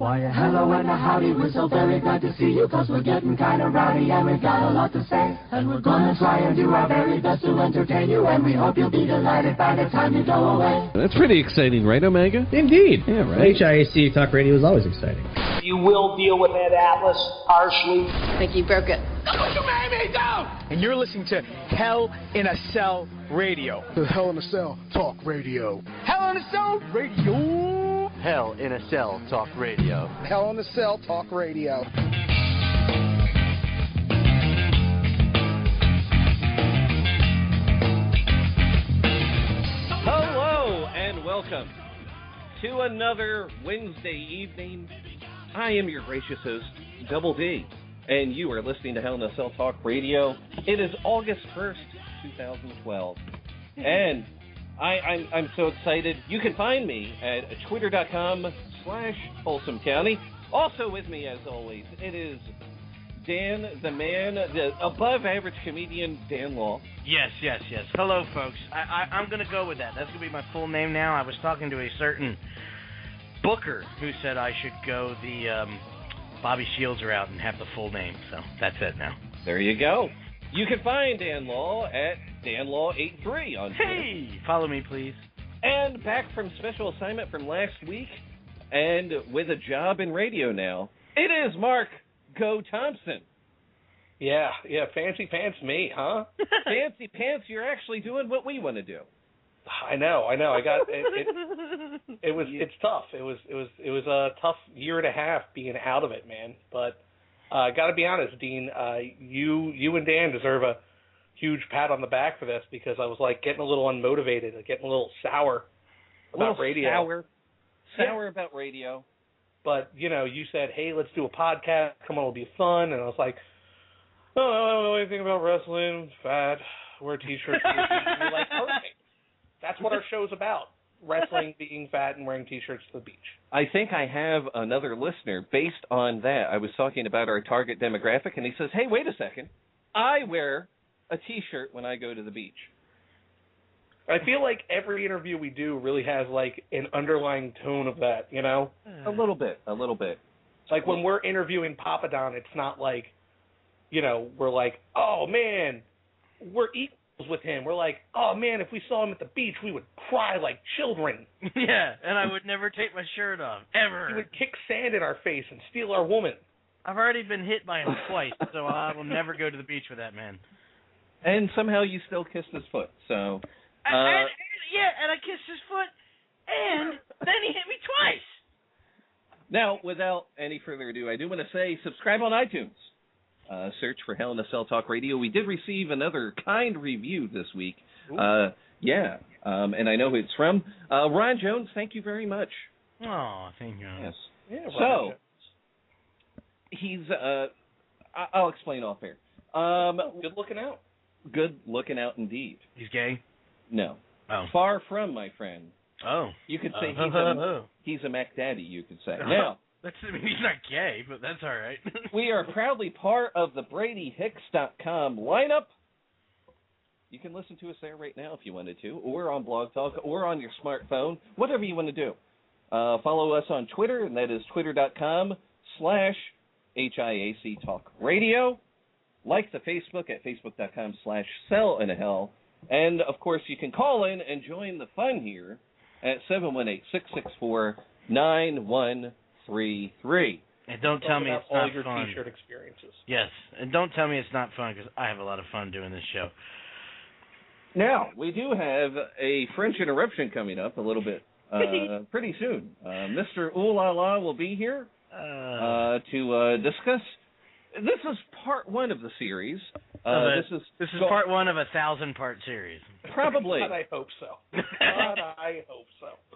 Why, hello and a howdy, we're so very glad to see you, 'cause we're getting kind of rowdy and we've got a lot to say. And we're gonna try and do our very best to entertain you, and we hope you'll be delighted by the time you go away. That's pretty exciting, right, Omega? Indeed. Yeah, right. HIAC Talk Radio is always exciting. You will deal with that Atlas harshly. I think you broke it. Don't you make me down! And you're listening to Hell in a Cell Radio. The Hell in a Cell Talk Radio. Hell in a Cell Radio. Hell in a Cell Talk Radio. Hell in a Cell Talk Radio. Hello and welcome to another Wednesday evening. I am your gracious host, Double D, and you are listening to Hell in a Cell Talk Radio. It is August 1st, 2012, and I'm so excited. You can find me at twitter.com/Folsom County. Also with me, as always, it is Dan, the man, the above-average comedian, Dan Law. Yes. Hello, folks. I'm going to go with that. That's going to be my full name now. I was talking to a certain booker who said I should go the Bobby Shields route and have the full name. So that's it now. There you go. You can find Dan Law at DanLaw83 on Twitter. Hey, follow me, please. And back from special assignment from last week, and with a job in radio now, it is Mark Go Thompson. Yeah, fancy pants me, huh? Fancy pants, you're actually doing what we want to do. I know. I got it. It's tough. It was a tough year and a half being out of it, man. But got to be honest, Dean, you and Dan deserve a huge pat on the back for this, because I was like getting a little unmotivated, getting a little sour about radio. Sour about radio. But, you said, hey, let's do a podcast. Come on, it'll be fun. And I was like, oh, I don't know anything about wrestling. Fat. Wear T-shirts. You're like, perfect. That's what our show's about. Wrestling, being fat, and wearing T-shirts to the beach. I think I have another listener based on that. I was talking about our target demographic, and he says, hey, wait a second. I wear a T-shirt when I go to the beach. I feel like every interview we do really has, like, an underlying tone of that, A little bit. Like, when we're interviewing Papa Don, it's not like, we're like, oh, man, we're equals with him. We're like, oh, man, if we saw him at the beach, we would cry like children. Yeah, and I would never take my shirt off, ever. He would kick sand in our face and steal our woman. I've already been hit by him twice, so I will never go to the beach with that man. And somehow you still kissed his foot, so... and I kissed his foot, and then he hit me twice. Now, without any further ado, I do want to say subscribe on iTunes. Search for Hell in a Cell Talk Radio. We did receive another kind review this week. And I know who it's from. Ron Jones, thank you very much. Oh, thank you. Yes. Yeah, so, he's, I'll explain off air. Good looking out. Good looking out indeed. He's gay? No. Oh. Far from, my friend. Oh. You could say he's a Mac Daddy, you could say. Now, he's not gay, but that's all right. we are proudly part of the BradyHicks.com lineup. You can listen to us there right now if you wanted to, or on Blog Talk, or on your smartphone, whatever you want to do. Follow us on Twitter, and that is twitter.com/HIAC Talk Radio. Like the Facebook at facebook.com/cellinahell. And, of course, you can call in and join the fun here at 718-664-9133. And don't tell me it's not fun. All your T-shirt experiences. Yes, and don't tell me it's not fun, because I have a lot of fun doing this show. Now, we do have a French interruption coming up a little bit pretty soon. Mr. Ooh La La will be here to discuss. This is part one of the series. This is part one of a 1,000-part series. Probably. God, I hope so.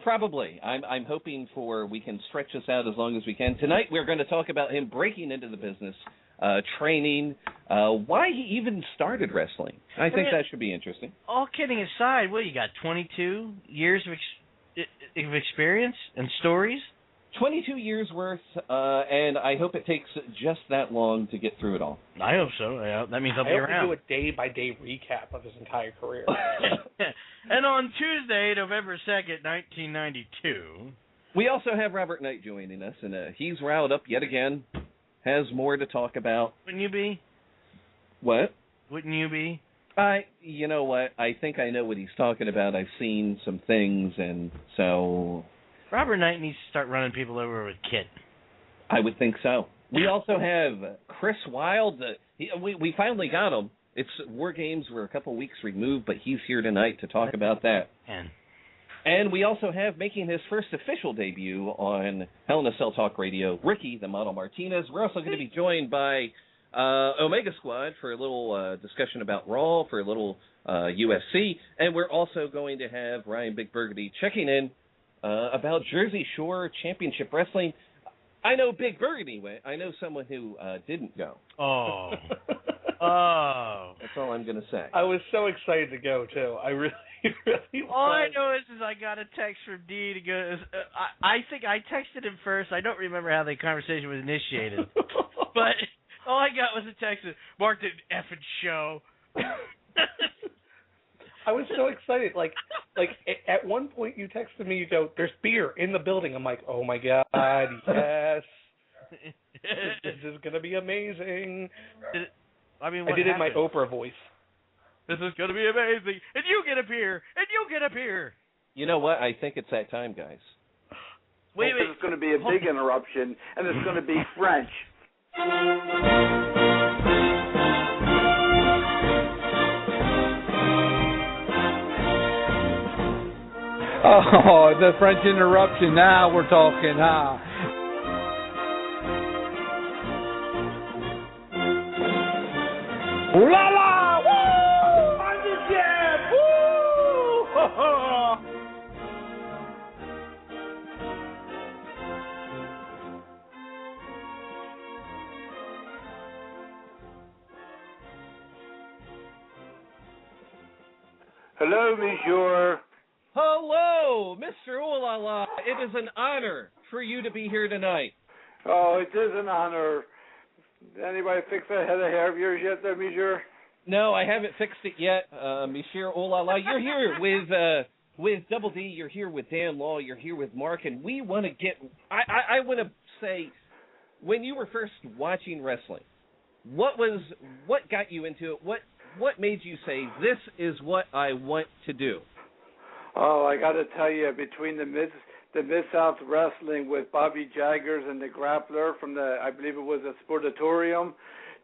Probably. I'm hoping we can stretch this out as long as we can. Tonight we're going to talk about him breaking into the business, training, why he even started wrestling. I think that should be interesting. All kidding aside, you got 22 years of experience and stories? 22 years worth, and I hope it takes just that long to get through it all. I hope so. Yeah, that means I'll be around. I hope we do a day-by-day recap of his entire career. And on Tuesday, November 2nd, 1992, We also have Robert Knight joining us, and he's riled up yet again, has more to talk about. Wouldn't you be? What? Wouldn't you be? You know what? I think I know what he's talking about. I've seen some things, and so... Robert Knight needs to start running people over with Kit. I would think so. We also have Chris Wylde. We finally got him. It's Wargames. We're a couple weeks removed, but he's here tonight to talk about that. And we also have, making his first official debut on Hell in a Cell Talk Radio, Ricky, the Model Martinez. We're also going to be joined by Omega Squad for a little discussion about Raw, for a little UFC. And we're also going to have Ryan Big Burgundy checking in about Jersey Shore Championship Wrestling. I know Big Burgundy went. I know someone who didn't go. Oh. Oh. That's all I'm going to say. I was so excited to go, too. I really was. All I know is I got a text from D to go. I think I texted him first. I don't remember how the conversation was initiated. But all I got was a text that Mark did an effing show. I was so excited. Like at one point you texted me, you go, "There's beer in the building." I'm like, "Oh my God, yes. This is going to be amazing." I mean, I did it in my Oprah voice. This is going to be amazing. And you get a beer. And you get a beer. You know what? I think it's that time, guys. Wait. It's going to be a big interruption, and it's going to be French. Oh, the French interruption. Now we're talking. Ooh la la! Woo! Handicap! Woo! Hello, monsieur. Hello, Mr. Ooh La La. It is an honor for you to be here tonight. Oh, it is an honor. Anybody fix that head of hair of yours yet there, monsieur? No, I haven't fixed it yet, Monsieur Ooh La La. You're here with Double D. You're here with Dan Law. You're here with Mark, and we want to get. I want to say, when you were first watching wrestling, what got you into it? What made you say, this is what I want to do? Oh, I got to tell you, between the Mid-South Wrestling with Bobby Jaggers and the Grappler from I believe it was a Sportatorium,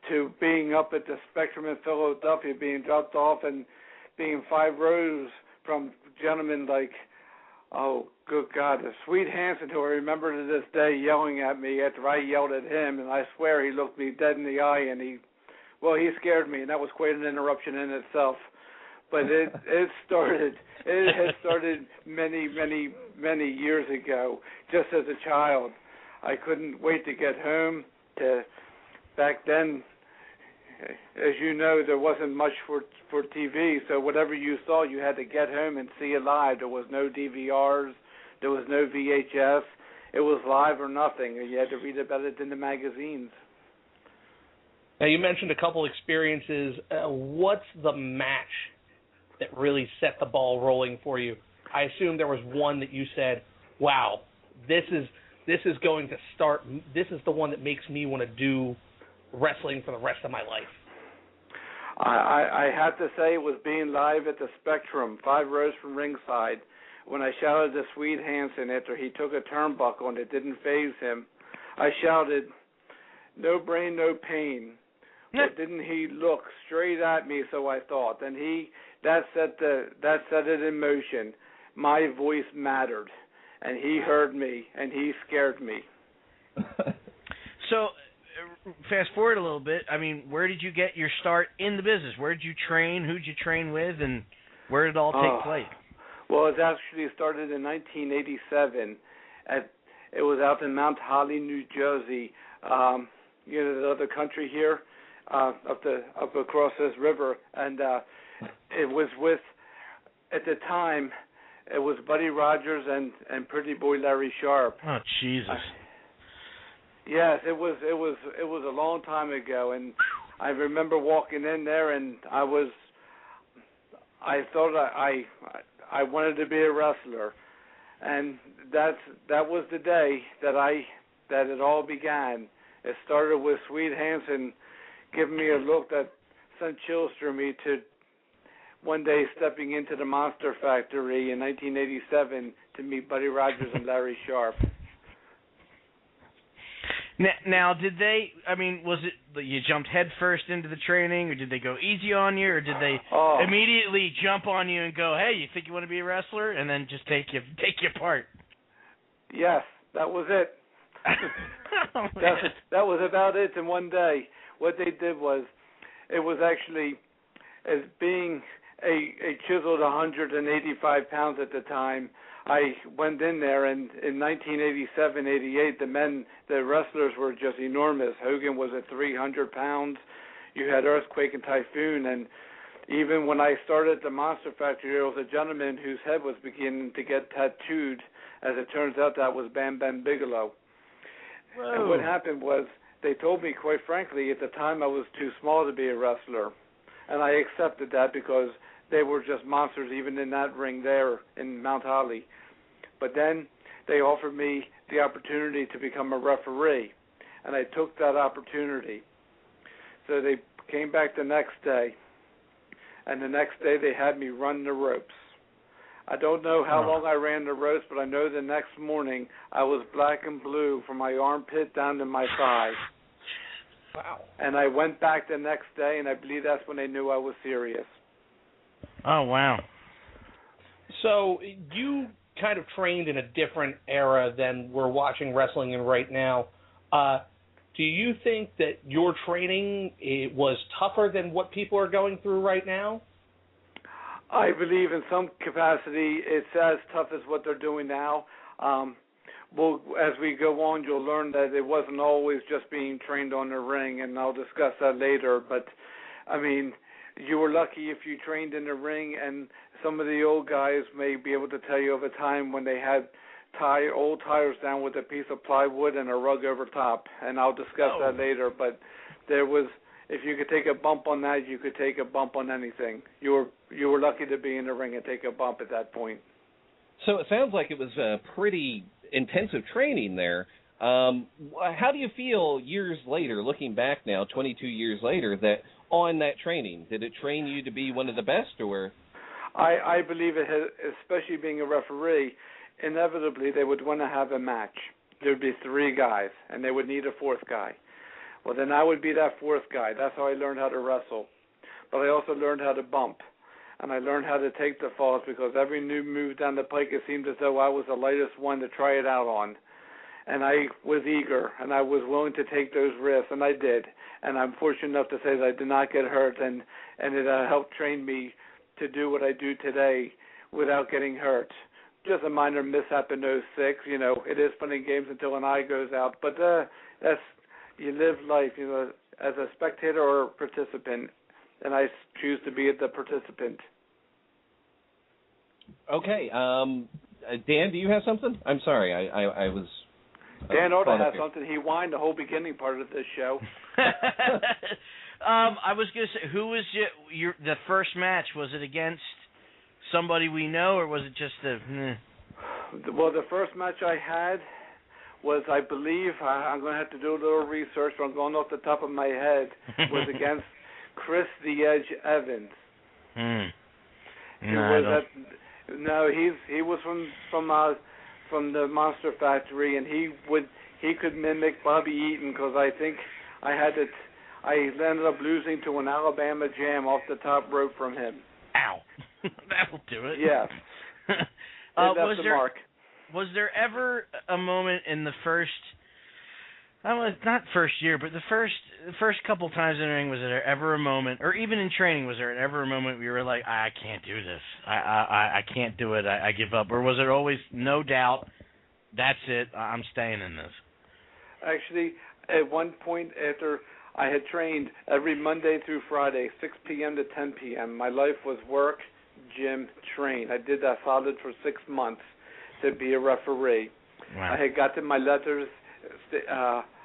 to being up at the Spectrum in Philadelphia, being dropped off and being 5 rows from gentlemen like, oh, good God, the Sweet Hansen, who I remember to this day yelling at me after I yelled at him, and I swear he looked me dead in the eye, and he scared me, and that was quite an interruption in itself. But it had started many, many, many years ago, just as a child. I couldn't wait to get home. Back then, as you know, there wasn't much for TV, so whatever you saw, you had to get home and see it live. There was no DVRs. There was no VHS. It was live or nothing, and you had to read about it in the magazines. Now, you mentioned a couple experiences. What's the match that really set the ball rolling for you? I assume there was one that you said, wow, this is going to start, this is the one that makes me want to do wrestling for the rest of my life. I have to say it was being live at the Spectrum, 5 rows from ringside, when I shouted to Sweet Hansen after he took a turnbuckle and it didn't faze him. I shouted, "No brain, no pain." But didn't he look straight at me? So I thought, and that set it in motion. My voice mattered, and he heard me, and he scared me. So, fast forward a little bit. I mean, where did you get your start in the business? Where did you train? Who did you train with? And where did it all take place? Well, it actually started in 1987. It was out in Mount Holly, New Jersey. The other country here, up across this river, and it was with, at the time, it was Buddy Rogers and Pretty Boy Larry Sharp. Oh, Jesus. Yes, it was a long time ago, and I remember walking in there, and I thought I wanted to be a wrestler, And that was the day that it all began. It started with Swede Hansen giving me a look that sent chills through me to one day stepping into the Monster Factory in 1987 to meet Buddy Rogers and Larry Sharp. Now, did they, was it you jumped head first into the training, or did they go easy on you, or did they immediately jump on you and go, hey, you think you want to be a wrestler, and then just take you apart? Yes, that was it. That was about it in one day. What they did was, it was actually, as being a chiseled 185 pounds at the time, I went in there, and in 1987, 88, the wrestlers were just enormous. Hogan was at 300 pounds. You had Earthquake and Typhoon, and even when I started at the Monster Factory, there was a gentleman whose head was beginning to get tattooed. As it turns out, that was Bam Bam Bigelow. Whoa. And what happened was, they told me, quite frankly, at the time I was too small to be a wrestler. And I accepted that because they were just monsters even in that ring there in Mount Holly. But then they offered me the opportunity to become a referee, and I took that opportunity. So they came back the next day, and the next day they had me run the ropes. I don't know how long I ran the ropes, but I know the next morning I was black and blue from my armpit down to my thigh. Wow. And I went back the next day, and I believe that's when they knew I was serious. Oh, wow. So you kind of trained in a different era than we're watching wrestling in right now. Do you think that your training was tougher than what people are going through right now? I believe in some capacity it's as tough as what they're doing now. Well, as we go on, you'll learn that it wasn't always just being trained on the ring, and I'll discuss that later. But, you were lucky if you trained in the ring, and some of the old guys may be able to tell you of a time when they had old tires down with a piece of plywood and a rug over top, and I'll discuss that later. But there was, if you could take a bump on that, you could take a bump on anything. You were lucky to be in the ring and take a bump at that point. So it sounds like it was a pretty intensive training there. How do you feel years later, looking back now, 22 years later, that on that training? Did it train you to be one of the best, or? I believe it has, especially being a referee, inevitably they would want to have a match. There would be 3 guys, and they would need a 4th guy. Well, then I would be that 4th guy. That's how I learned how to wrestle. But I also learned how to bump, and I learned how to take the falls, because every new move down the pike, it seemed as though I was the lightest one to try it out on. And I was eager, and I was willing to take those risks, and I did. And I'm fortunate enough to say that I did not get hurt, and it helped train me to do what I do today without getting hurt. Just a minor mishap in 06. It is fun and games until an eye goes out, but you live life, as a spectator or a participant, and I choose to be the participant. Okay. Dan, do you have something? I'm sorry, I was... Dan ought to have something. He whined the whole beginning part of this show. I was going to say, who was the first match? Was it against somebody we know, or was it just Well, the first match I had was, I believe, I'm going to have to do a little research, but I'm going off the top of my head, was against Chris the Edge Evans. He was from the Monster Factory, and he could mimic Bobby Eaton, because I think I ended up losing to an Alabama Jam off the top rope from him. Ow. That'll do it. Yeah. Was there ever a moment in the first, not first year, but the first couple times in the ring, was there ever a moment, or even in training, was there ever a moment where you were like, I can't do this, I can't do it, I give up, or was it always, no doubt, that's it, I'm staying in this? Actually, at one point after I had trained every Monday through Friday, 6 p.m. to 10 p.m., my life was work, gym, train. I did that solid for 6 months to be a referee. Wow. I had gotten my letters,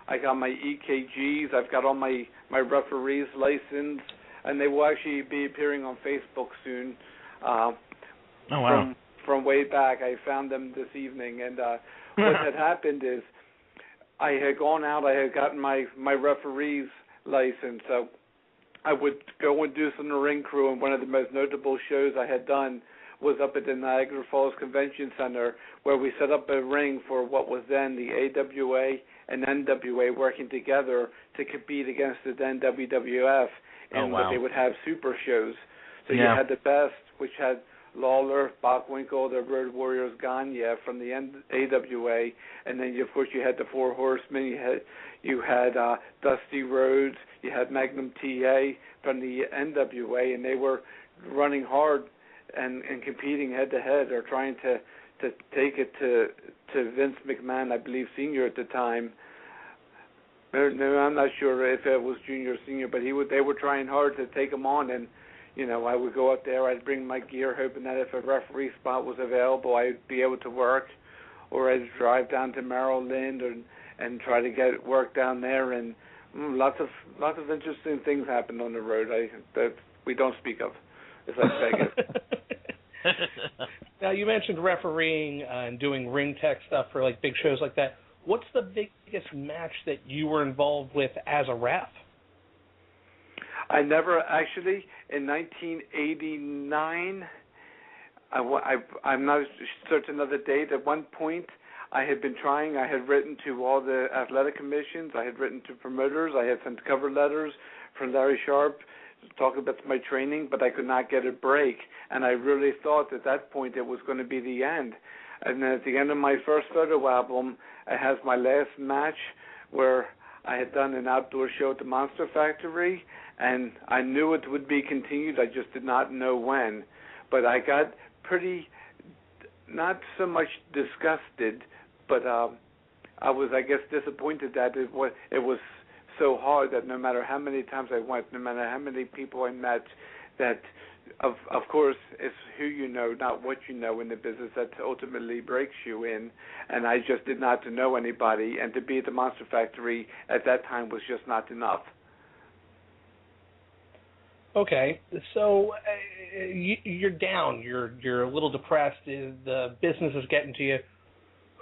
I got my EKGs, I've got all my referee's license, and they will actually be appearing on Facebook soon. Oh, wow. from way back. I found them this evening, and what had happened is I had gone out. I had gotten my referee's license, so I would go and do some ring crew, and one of the most notable shows I had done was up at the Niagara Falls Convention Center, where we set up a ring for what was then the AWA and NWA working together to compete against the then WWF, and what they would have super shows. So you had the best, which had Lawler, Bockwinkel, the Road Warriors, Gagne from the AWA, and then of course you had the Four Horsemen. You had Dusty Rhodes. You had Magnum TA from the NWA, and they were running hard and competing head to head, or trying to take it to Vince McMahon, I believe, Senior at the time. No, I'm not sure if it was Junior or Senior, but they were trying hard to take him on, and I would go up there. I'd bring my gear, hoping that if a referee spot was available, I'd be able to work, or I'd drive down to Maryland and try to get work down there, and lots of interesting things happened on the road that we don't speak of. It's like Vegas. Now, you mentioned refereeing and doing ring tech stuff for like big shows like that. What's the biggest match that you were involved with as a ref? I never actually. In 1989, I'm not certain of the date. At one point, I had been trying. I had written to all the athletic commissions. I had written to promoters. I had sent cover letters from Larry Sharp talking about my training, but I could not get a break. And I really thought at that point it was going to be the end. And then at the end of my first photo album, it has my last match where I had done an outdoor show at the Monster Factory, and I knew it would be continued. I just did not know when. But I got pretty, not so much disgusted, but I was, I guess, disappointed that it was so hard that no matter how many times I went, no matter how many people I met, that of course it's who you know, not what you know in the business, that ultimately breaks you in. And I just did not know anybody, and to be at the Monster Factory at that time was just not enough. Okay, so you're down, you're a little depressed, the business is getting to you.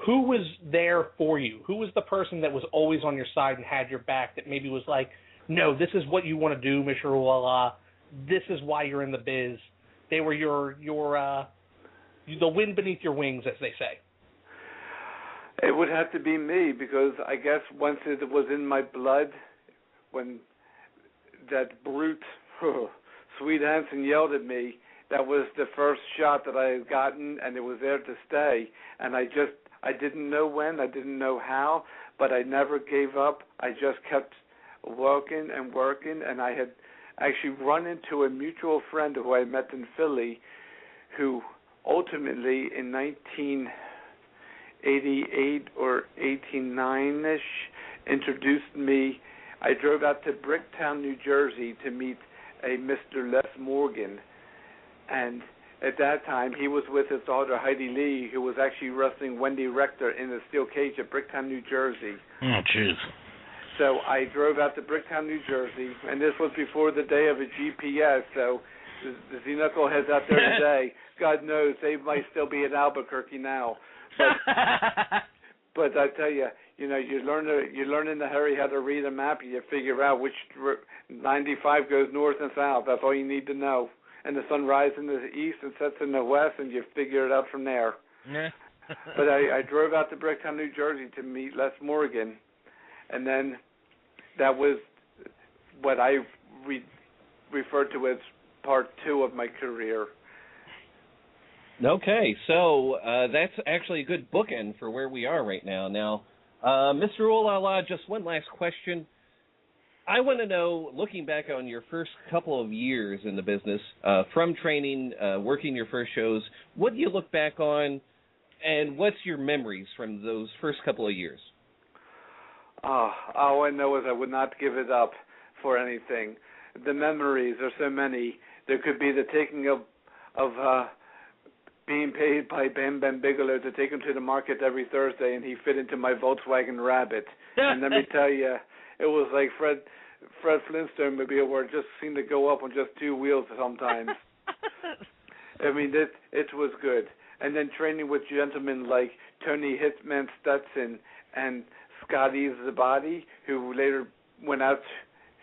Who was there for you? Who was the person that was always on your side and had your back, that maybe was like, no, this is what you want to do, Mr. Uala. This is why you're in the biz. They were the wind beneath your wings, as they say. It would have to be me, because I guess once it was in my blood, when that brute, Sweet Hansen, yelled at me, that was the first shot that I had gotten, and it was there to stay. And I didn't know when, I didn't know how, but I never gave up. I just kept working, and I had actually run into a mutual friend who I met in Philly, who ultimately in 1988 or 89-ish introduced me. I drove out to Bricktown, New Jersey to meet a Mr. Les Morgan, and at that time he was with his daughter Heidi Lee, who was actually wrestling Wendy Rector in a steel cage at Bricktown, New Jersey. Oh, jeez. So I drove out to Bricktown, New Jersey, and this was before the day of a GPS, so the Z-Knuckleheads out there today, God knows, they might still be in Albuquerque now. But I tell you, you learn in a hurry how to read a map, and you figure out which 95 goes north and south. That's all you need to know. And the sun rises in the east and sets in the west, and you figure it out from there. Yeah. But I drove out to Bricktown, New Jersey to meet Les Morgan, and then that was what I refer to as part two of my career. Okay, so that's actually a good bookend for where we are right now. Now, Mr. Ulala, just one last question. I want to know, looking back on your first couple of years in the business, from training, working your first shows, what do you look back on, and what's your memories from those first couple of years? All I know is I would not give it up for anything. The memories are so many. There could be the taking of being paid by Bam Bam Bigelow to take him to the market every Thursday, and he fit into my Volkswagen Rabbit. And let me tell you, it was like Fred Flintstone movie where it just seemed to go up on just two wheels sometimes. I mean, it was good. and then training with gentlemen like Tony Hitman Stetson and Scotty Zabadi, who later went out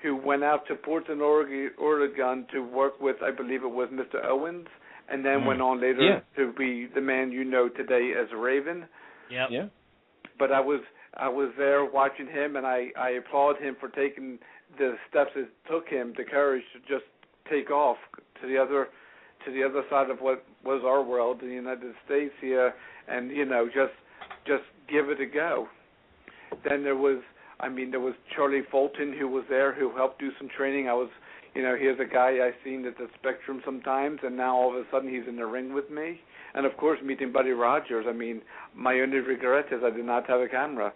to Portland, Oregon to work with, I believe it was Mr. Owens, and then went on later to be the man you know today as Raven. Yep. Yeah. But I was there watching him, and I applaud him for taking the steps it took him, the courage to just take off to the other side of what was our world in the United States here, and just give it a go. Then there was Charlie Fulton, who was there, who helped do some training. Here's a guy I've seen at the Spectrum sometimes, and now all of a sudden he's in the ring with me. And of course, meeting Buddy Rogers. My only regret is I did not have a camera.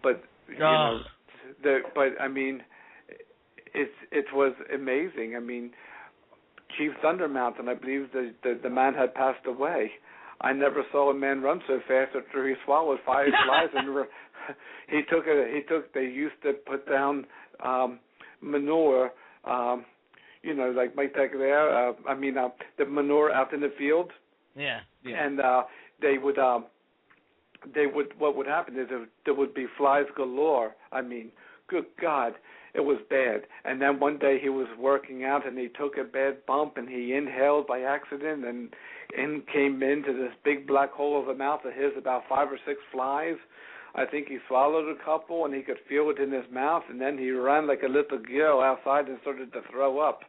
But it was amazing. Chief Thundermount, and I believe the man had passed away. I never saw a man run so fast after he swallowed 5 flies, and they used to put down manure, like Mike Tech there. The manure out in the field. Yeah. And what would happen is there would be flies galore. Good God, it was bad. And then one day he was working out and he took a bad bump and he inhaled by accident and came into this big black hole of a mouth of his, about 5 or 6 flies. I think he swallowed a couple and he could feel it in his mouth, and then he ran like a little girl outside and started to throw up.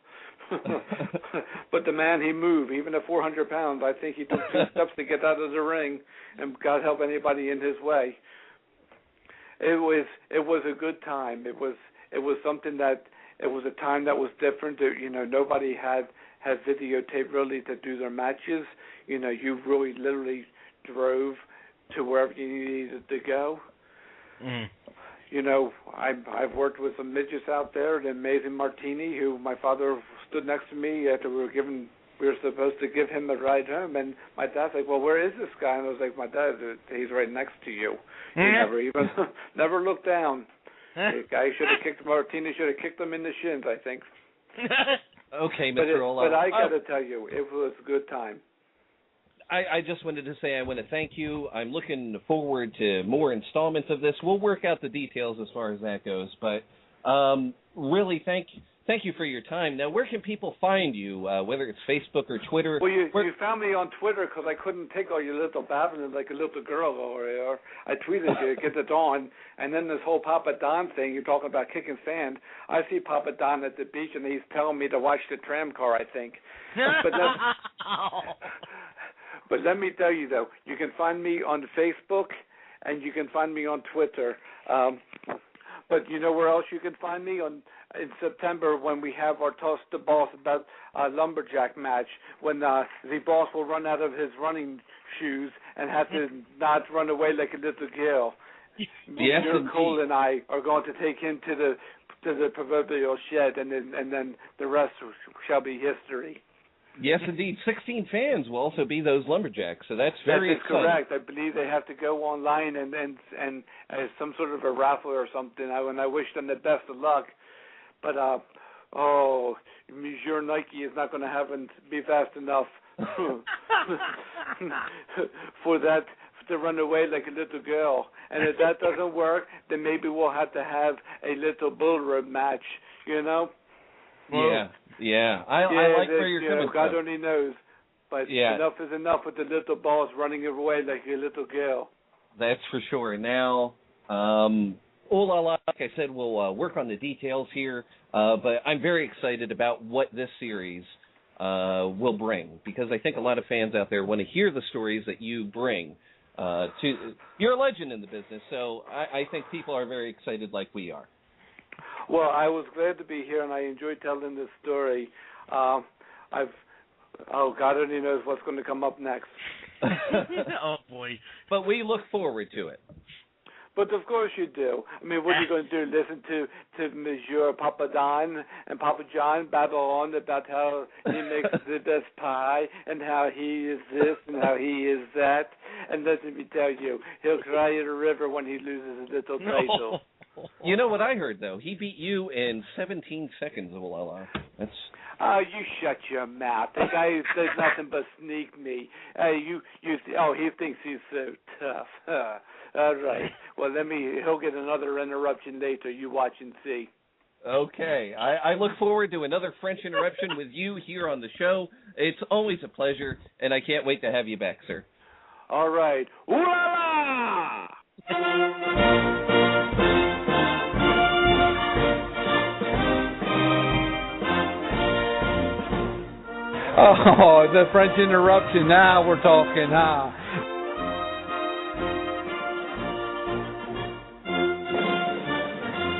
But the man, he moved, even at 400 pounds. I think he took 2 steps to get out of the ring, and God help anybody in his way. It was a good time. It was something that, it was a time that was different. Nobody had videotape really to do their matches. You really literally drove to wherever you needed to go. Mm. I've worked with some midgets out there, the amazing Martini, who my father stood next to me after we were supposed to give him a ride home, and my dad's like, well, where is this guy? And I was like, my dad, he's right next to you. He never looked down. The guy Martini should have kicked him in the shins, I think. Okay, Mr. Ola. But I got to tell you, it was a good time. I just wanted to say I want to thank you. I'm looking forward to more installments of this. We'll work out the details as far as that goes, but really thank you for your time. Now, where can people find you, whether it's Facebook or Twitter? Well, you found me on Twitter because I couldn't take all your little babbling like a little girl over here. I tweeted you, get it on, and then this whole Papa Don thing, you're talking about kicking sand. I see Papa Don at the beach, and he's telling me to watch the tram car, I think. But let me tell you, though, you can find me on Facebook, and you can find me on Twitter. But you know where else you can find me? In September, when we have our Toss the Boss about lumberjack match, when the boss will run out of his running shoes and have to not run away like a little girl. Yes, Cole and I are going to take him to the proverbial shed, and then the rest shall be history. Yes, indeed. 16 fans will also be those lumberjacks, so that's very exciting. Correct. I believe they have to go online and some sort of a raffle or something. And I wish them the best of luck. But Monsieur Nike is not going to be fast enough for that to run away like a little girl. And if that doesn't work, then maybe we'll have to have a little bull rope match. Yeah. I like where you're coming from. God only knows. But enough is enough with the little balls running away like a little girl. That's for sure. Now, like I said, we'll work on the details here, but I'm very excited about what this series will bring, because I think a lot of fans out there want to hear the stories that you bring. You're a legend in the business, so I think people are very excited like we are. Well, I was glad to be here, and I enjoyed telling this story. God only knows what's going to come up next. Oh, boy. But we look forward to it. But of course you do. I mean, what are you going to do? Listen to Monsieur Papa Don and Papa John babble on about how he makes the best pie and how he is this and how he is that. And let me tell you, he'll cry in a river when he loses his little title. You know what I heard, though? He beat you in 17 seconds, Wylde. That's... You shut your mouth. The guy who does nothing but sneak me. He thinks he's so tough. All right. Well, he'll get another interruption later. You watch and see. Okay. I look forward to another French interruption with you here on the show. It's always a pleasure, and I can't wait to have you back, sir. All right. Ooh la la! Oh, the French interruption. Now we're talking.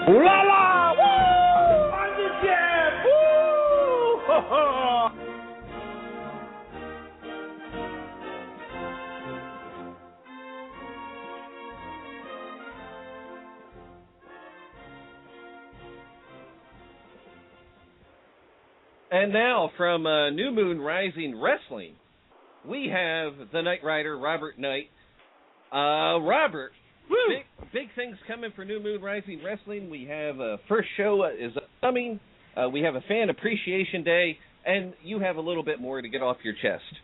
Ooh la la! Woo! On the jam! Woo! Ho ho! And now, from New Moon Rising Wrestling, we have the Knight Rider, Robert Knight. Robert, big things coming for New Moon Rising Wrestling. We have first show is coming. We have a Fan Appreciation Day, and you have a little bit more to get off your chest.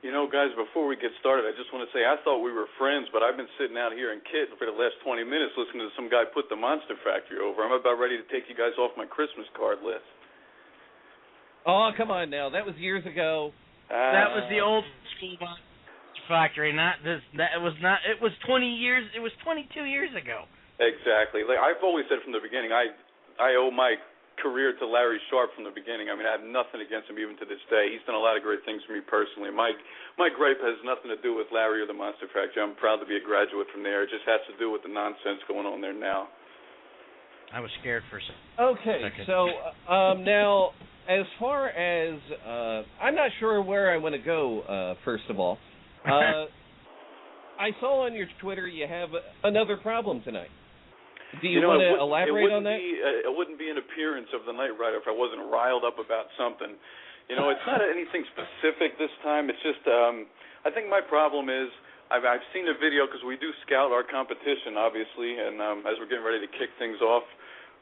You know, guys, before we get started, I just want to say I thought we were friends, but I've been sitting out here in Kit for the last 20 minutes listening to some guy put the Monster Factory over. I'm about ready to take you guys off my Christmas card list. Oh, come on now. That was years ago. That was the old school factory, not this. It was 20 years. It was 22 years ago. Exactly. Like I've always said from the beginning, I owe my career to Larry Sharp from the beginning. I mean, I have nothing against him even to this day. He's done a lot of great things for me personally. My gripe has nothing to do with Larry or the Monster Factory. I'm proud to be a graduate from there. It just has to do with the nonsense going on there now. I was scared for a second. Okay, so now, as far as, I'm not sure where I want to go, first of all. I saw on your Twitter you have another problem tonight. Do you want to elaborate on that? It wouldn't be an appearance of the Knight Rider if I wasn't riled up about something. You know, it's not anything specific this time. It's just, I think my problem is, I've seen a video because we do scout our competition, obviously, and as we're getting ready to kick things off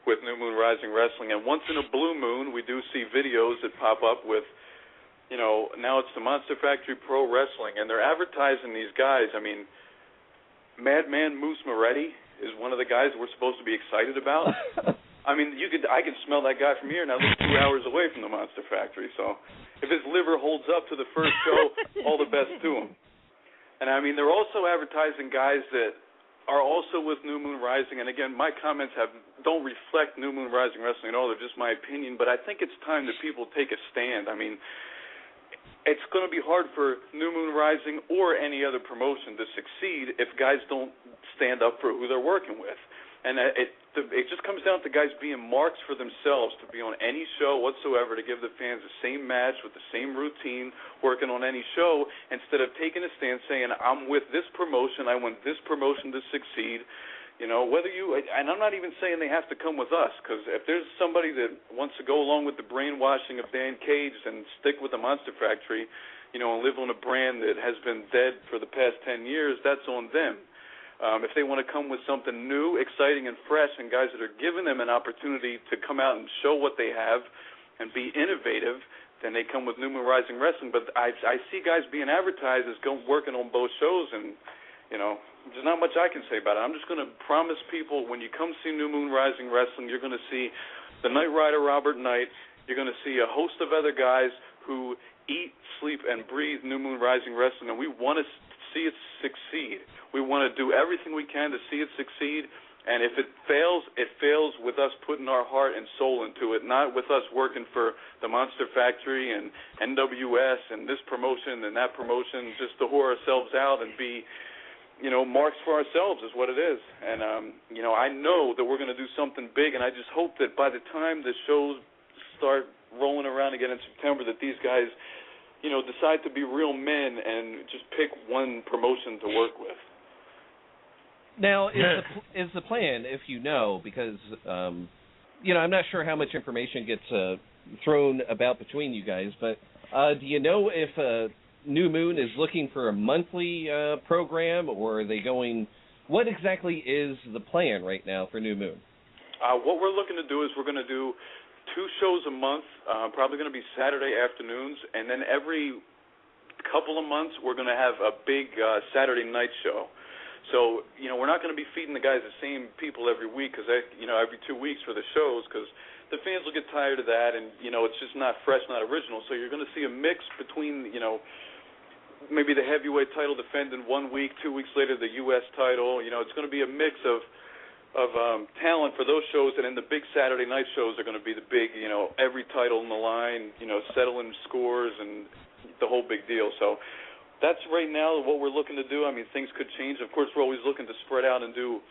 with New Moon Rising Wrestling, and once in a blue moon, we do see videos that pop up with, you know, now it's the Monster Factory Pro Wrestling, and they're advertising these guys. I mean, Madman Moose Moretti is one of the guys we're supposed to be excited about. I mean, I could smell that guy from here, and I live 2 hours away from the Monster Factory, so if his liver holds up to the first show, all the best to him. And, I mean, they're also advertising guys that are also with New Moon Rising, and again, my comments don't reflect New Moon Rising Wrestling at all. They're just my opinion, but I think it's time that people take a stand. I mean, it's going to be hard for New Moon Rising or any other promotion to succeed if guys don't stand up for who they're working with. And it just comes down to guys being marks for themselves to be on any show whatsoever, to give the fans the same match with the same routine, working on any show, instead of taking a stand saying, I'm with this promotion, I want this promotion to succeed. You know, and I'm not even saying they have to come with us, because if there's somebody that wants to go along with the brainwashing of Dan Cage and stick with the Monster Factory, you know, and live on a brand that has been dead for the past 10 years, that's on them. If they want to come with something new, exciting, and fresh, and guys that are giving them an opportunity to come out and show what they have and be innovative, then they come with New Moon Rising Wrestling. But I see guys being advertised as working on both shows, and, you know, there's not much I can say about it. I'm just going to promise people, when you come see New Moon Rising Wrestling, you're going to see the Knight Rider, Robert Knight. You're going to see a host of other guys who eat, sleep, and breathe New Moon Rising Wrestling, and we want to see it succeed. We want to do everything we can to see it succeed, and if it fails with us putting our heart and soul into it, not with us working for the Monster Factory and NWS and this promotion and that promotion just to whore ourselves out and be, you know, marks for ourselves is what it is. And, you know, I know that we're going to do something big, and I just hope that by the time the shows start rolling around again in September that these guys, you know, decide to be real men and just pick one promotion to work with. Now, is the plan, if you know, because, you know, I'm not sure how much information gets thrown about between you guys, but do you know if New Moon is looking for a monthly program, or are they going what exactly is the plan right now for New Moon? What we're looking to do is we're going to do 2 shows a month, probably going to be Saturday afternoons, and then every couple of months we're going to have a big Saturday night show. So, we're not going to be feeding the guys the same people every week, because every 2 weeks for the shows, because the fans will get tired of that, and, it's just not fresh, not original. So you're going to see a mix between, maybe the heavyweight title defended 1 week, 2 weeks later the U.S. title. It's going to be a mix of talent for those shows, and then the big Saturday night shows are going to be the big, every title in the line, settling scores and the whole big deal. So that's right now what we're looking to do. I mean, things could change. Of course, we're always looking to spread out and do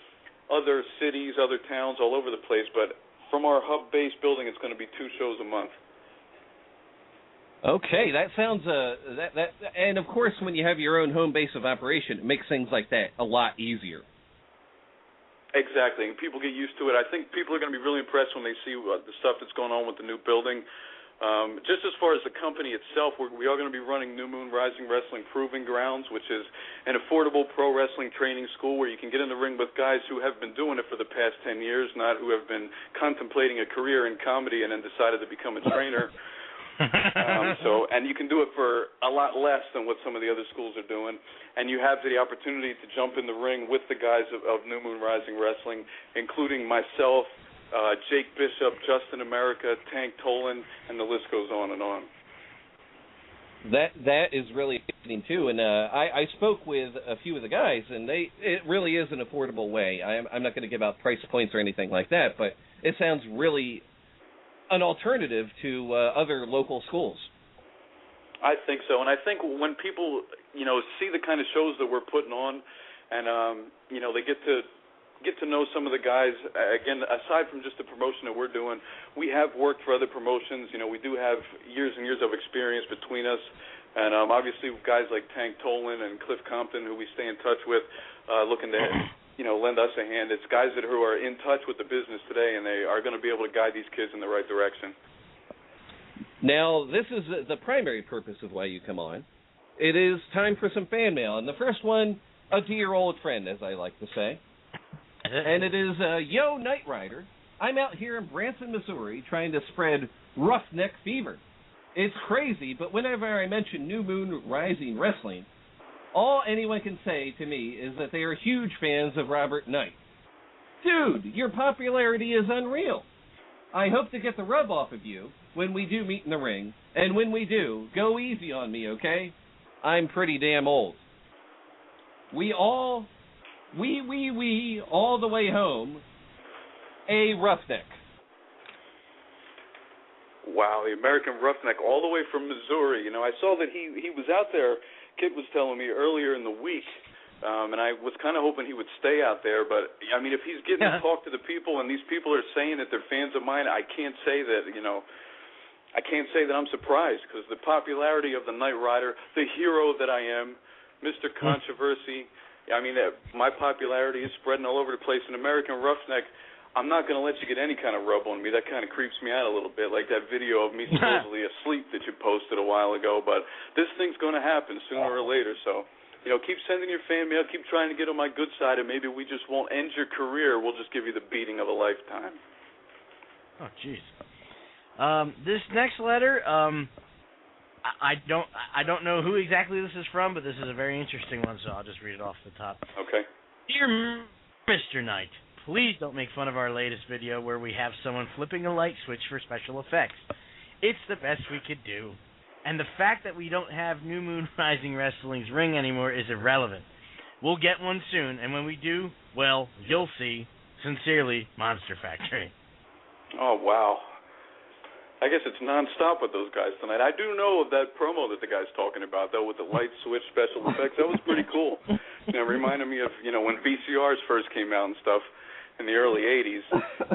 other cities, other towns all over the place, but from our hub-based building, it's going to be 2 shows a month. Okay, that sounds and of course, when you have your own home base of operation, it makes things like that a lot easier. Exactly, and people get used to it. I think people are going to be really impressed when they see the stuff that's going on with the new building. Just as far as the company itself, we are going to be running New Moon Rising Wrestling Proving Grounds, which is an affordable pro wrestling training school where you can get in the ring with guys who have been doing it for the past 10 years, not who have been contemplating a career in comedy and then decided to become a trainer. And you can do it for a lot less than what some of the other schools are doing, and you have the opportunity to jump in the ring with the guys of New Moon Rising Wrestling, including myself, Jake Bishop, Justin America, Tank Tolan, and the list goes on and on. That is really interesting too, and I spoke with a few of the guys, and it really is an affordable way. I'm not going to give out price points or anything like that, but it sounds really an alternative to other local schools. I think so, and I think when people, see the kind of shows that we're putting on, and they get to know some of the guys. Again, aside from just the promotion that we're doing, we have worked for other promotions. We do have years and years of experience between us, and obviously guys like Tank Tolan and Cliff Compton, who we stay in touch with, looking to lend us a hand. It's guys who are in touch with the business today, and they are going to be able to guide these kids in the right direction. Now, this is the primary purpose of why you come on. It is time for some fan mail, and the first one, a dear old friend, as I like to say. And it is, Yo, Knight Rider, I'm out here in Branson, Missouri, trying to spread roughneck fever. It's crazy, but whenever I mention New Moon Rising Wrestling, all anyone can say to me is that they are huge fans of Robert Knight. Dude, your popularity is unreal. I hope to get the rub off of you when we do meet in the ring, and when we do, go easy on me, okay? I'm pretty damn old. We all the way home, a roughneck. Wow, the American Roughneck, all the way from Missouri. I saw that he was out there. Kid was telling me earlier in the week, and I was kind of hoping he would stay out there. But I mean, if he's getting to talk to the people, and these people are saying that they're fans of mine, I can't say that. I can't say that I'm surprised, because the popularity of the Knight Rider, the hero that I am, Mr. Controversy. I mean, my popularity is spreading all over the place. In American Roughneck, I'm not going to let you get any kind of rub on me. That kind of creeps me out a little bit, like that video of me supposedly asleep that you posted a while ago. But this thing's going to happen sooner or later. So, keep sending your fan mail. Keep trying to get on my good side, and maybe we just won't end your career. We'll just give you the beating of a lifetime. Oh, jeez. This next letter, I don't know who exactly this is from, but this is a very interesting one, so I'll just read it off the top. Okay. Dear Mr. Knight, please don't make fun of our latest video where we have someone flipping a light switch for special effects. It's the best we could do. And the fact that we don't have New Moon Rising Wrestling's ring anymore is irrelevant. We'll get one soon, and when we do, well, you'll see. Sincerely, Monster Factory. Oh, wow. I guess it's nonstop with those guys tonight. I do know of that promo that the guy's talking about, though, with the light switch special effects. That was pretty cool. It reminded me of, when VCRs first came out and stuff in the early 80s.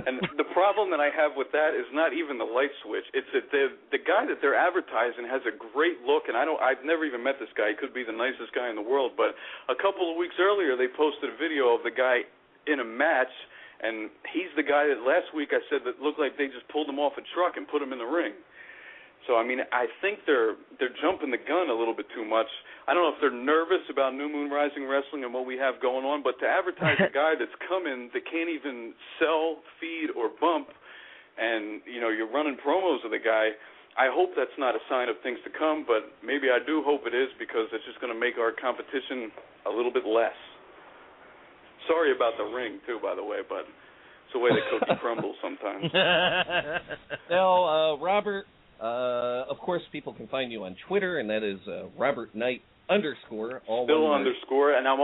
And the problem that I have with that is not even the light switch. It's that the guy that they're advertising has a great look, and I've never even met this guy. He could be the nicest guy in the world. But a couple of weeks earlier, they posted a video of the guy in a match, and he's the guy that last week I said that looked like they just pulled him off a truck and put him in the ring. So, I mean, I think they're jumping the gun a little bit too much. I don't know if they're nervous about New Moon Rising Wrestling and what we have going on, but to advertise a guy that's coming that can't even sell, feed, or bump, and, you know, you're running promos of the guy, I hope that's not a sign of things to come, but maybe I do hope it is, because it's just going to make our competition a little bit less. Sorry about the ring, too, by the way, but it's the way the cookie crumbles sometimes. Now, Robert, of course, people can find you on Twitter, and that is Robert Knight _, all Still one word. _ and I'm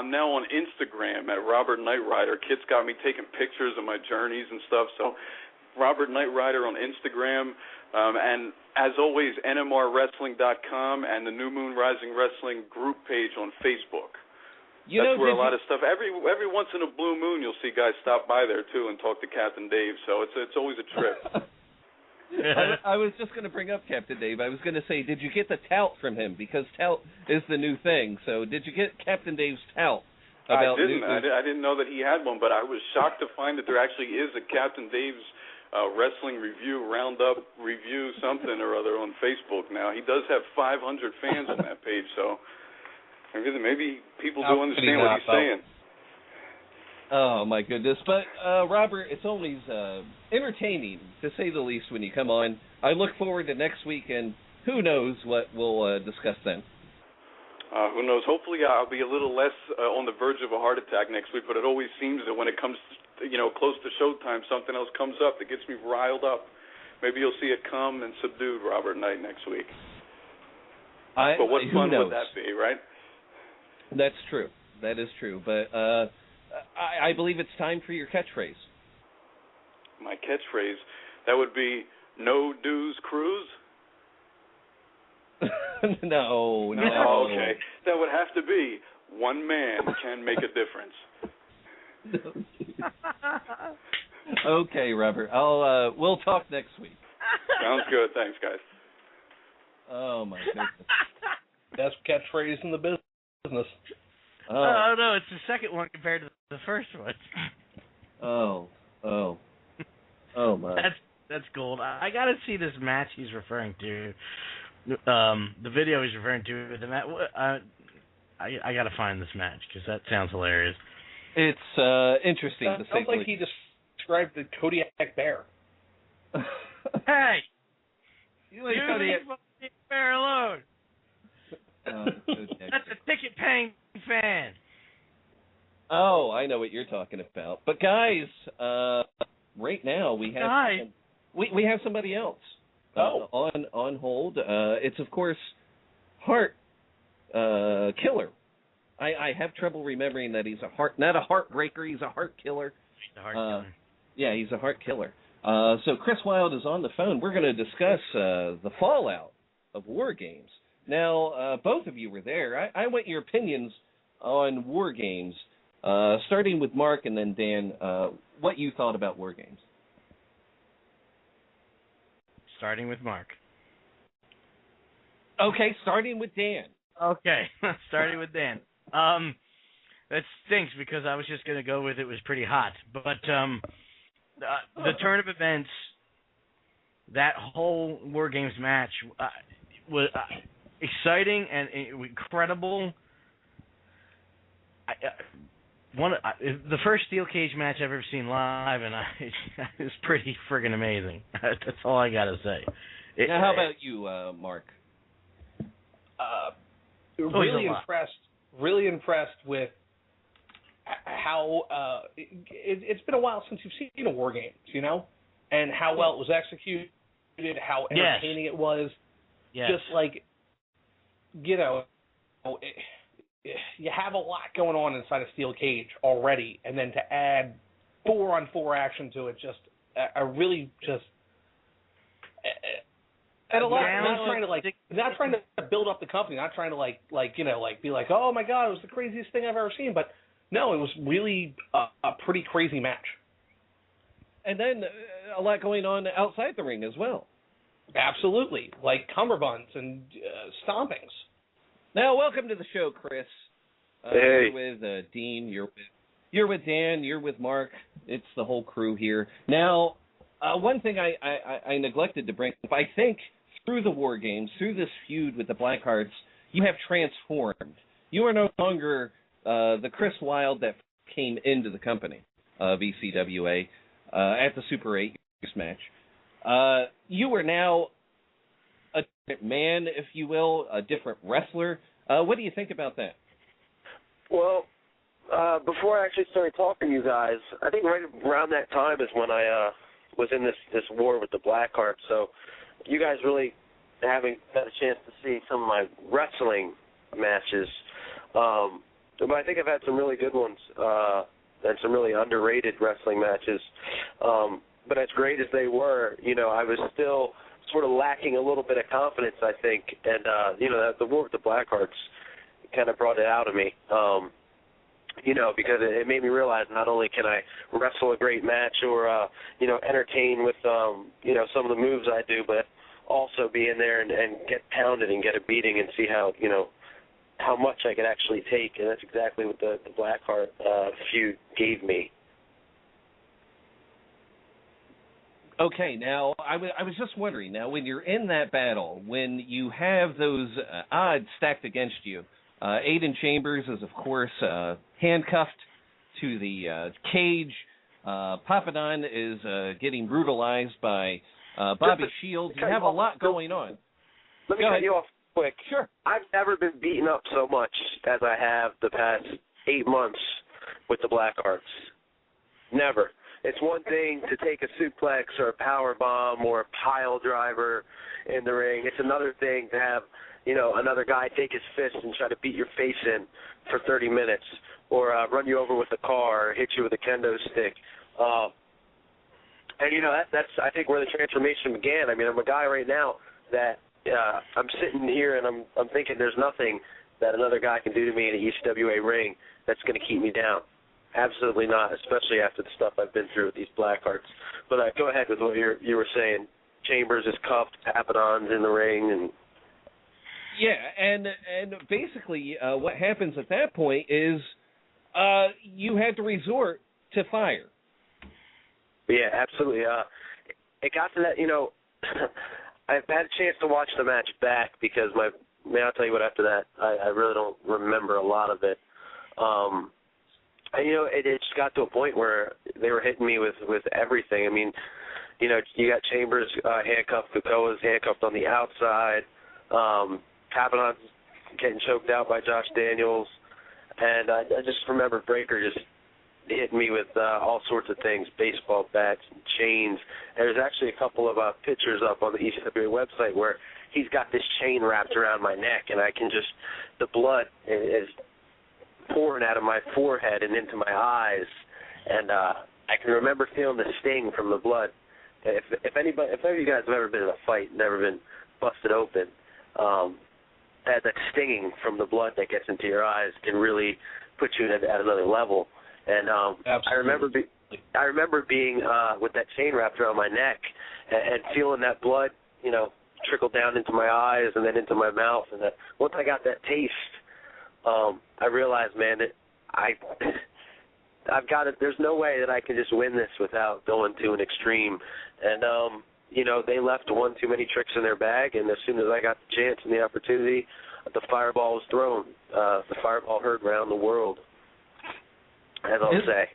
now on Instagram at Robert Knight Rider. Kit's got me taking pictures of my journeys and stuff, so Robert Knight Rider on Instagram, and as always, NMRWrestling.com and the New Moon Rising Wrestling group page on Facebook. That's where a lot of stuff. Every once in a blue moon, you'll see guys stop by there too and talk to Captain Dave. So it's always a trip. I was just going to bring up Captain Dave. I was going to say, did you get the tout from him? Because tout is the new thing. So did you get Captain Dave's tout? I didn't. I didn't know that he had one, but I was shocked to find that there actually is a Captain Dave's wrestling review, roundup review, something or other on Facebook now. He does have 500 fans on that page, so maybe people do understand what he's saying. Oh, my goodness. But, Robert, it's always entertaining, to say the least, when you come on. I look forward to next week, and who knows what we'll discuss then. Who knows? Hopefully I'll be a little less on the verge of a heart attack next week, but it always seems that when it comes, close to showtime, something else comes up that gets me riled up. Maybe you'll see it calm and subdued Robert Knight next week. But what fun would that be, right? That's true. That is true. But I believe it's time for your catchphrase. My catchphrase, that would be no dues cruise? No. Okay. That would have to be one man can make a difference. Okay, Robert. We'll talk next week. Sounds good. Thanks, guys. Oh, my goodness. Best catchphrase in the business. Oh, no, it's the second one compared to the first one. Oh, my. That's gold. I got to see this match he's referring to. The video he's referring to. The match. I got to find this match because that sounds hilarious. It's interesting to say. Sounds like he described the Kodiak Bear. Hey, you leave the Bear alone. That's a ticket-paying fan. Oh, I know what you're talking about. But guys, right now we have somebody else on hold. It's of course Heart Killer. I have trouble remembering that he's not a heartbreaker. He's a heart killer. He's a heart killer. Yeah, he's a heart killer. So Chris Wylde is on the phone. We're going to discuss the fallout of Wargames. Now, both of you were there. I want your opinions on Wargames, starting with Mark and then Dan, what you thought about Wargames. Starting with Mark. Okay, starting with Dan. Okay, starting with Dan. That stinks because I was just going to go with it was pretty hot. But the turn of events, that whole Wargames match was exciting and incredible. The first steel cage match I've ever seen live, and it was pretty friggin' amazing. That's all I got to say. Now, how about you, Mark? Really impressed with how it's been a while since you've seen a Wargames, and how well it was executed, how entertaining it was. Yes. Just like, you have a lot going on inside a steel cage already, and then to add 4-on-4 action to it, just really just. And a lot, not trying to build up the company, not trying to be like, oh my God, it was the craziest thing I've ever seen. But no, it was really a pretty crazy match. And then a lot going on outside the ring as well. Absolutely, like cummerbunds and stompings. Now, welcome to the show, Chris. Hey. You're with Dean. You're with Dan. You're with Mark. It's the whole crew here. Now, one thing I neglected to bring up, I think through the Wargames, through this feud with the Blackhearts, you have transformed. You are no longer the Chris Wylde that came into the company of ECWA at the Super 8 match. You are now a different man, if you will, a different wrestler. What do you think about that? Well, before I actually started talking to you guys, I think right around that time is when I was in this war with the Blackhearts. So you guys really haven't had a chance to see some of my wrestling matches. But I think I've had some really good ones and some really underrated wrestling matches. But as great as they were, I was still sort of lacking a little bit of confidence, I think. And, the war with the Blackhearts kind of brought it out of me, because it made me realize not only can I wrestle a great match or, entertain with, some of the moves I do, but also be in there and get pounded and get a beating and see how much I could actually take. And that's exactly what the Blackheart feud gave me. Okay, now I was just wondering, now when you're in that battle, when you have those odds stacked against you, Aiden Chambers is, of course, handcuffed to the cage. Papadon is getting brutalized by Bobby Shields. You have a lot going on. Let me cut you off quick. Sure. I've never been beaten up so much as I have the past 8 months with the Blackhearts. Never. It's one thing to take a suplex or a power bomb or a pile driver in the ring. It's another thing to have, another guy take his fist and try to beat your face in for 30 minutes or run you over with a car or hit you with a kendo stick. And, that's, I think, where the transformation began. I mean, I'm a guy right now that I'm sitting here and I'm thinking there's nothing that another guy can do to me in an ECWA ring that's going to keep me down. Absolutely not, especially after the stuff I've been through with these Blackhearts. But go ahead with what you were saying. Chambers is cuffed, Papadon's in the ring, and and basically what happens at that point is you had to resort to fire. Yeah, absolutely. It got to that. I've had a chance to watch the match back because I'll tell you what. After that, I really don't remember a lot of it. And, it just got to a point where they were hitting me with everything. I mean, you got Chambers handcuffed, Kukoa's handcuffed on the outside, Papadon's getting choked out by Josh Daniels, and I just remember Breaker just hitting me with all sorts of things, baseball bats and chains. And there's actually a couple of pictures up on the ECWA website where he's got this chain wrapped around my neck, and I can just, the blood is pouring out of my forehead and into my eyes, and I can remember feeling the sting from the blood. If any of you guys have ever been in a fight and never been busted open, that stinging from the blood that gets into your eyes can really put you at another level. And I remember being with that chain wrapped around my neck and feeling that blood, trickle down into my eyes and then into my mouth. And that once I got that taste, I realized, man, that I've got it. There's no way that I can just win this without going to an extreme. And, they left one too many tricks in their bag, and as soon as I got the chance and the opportunity, the fireball was thrown. The fireball heard around the world, as I'll say.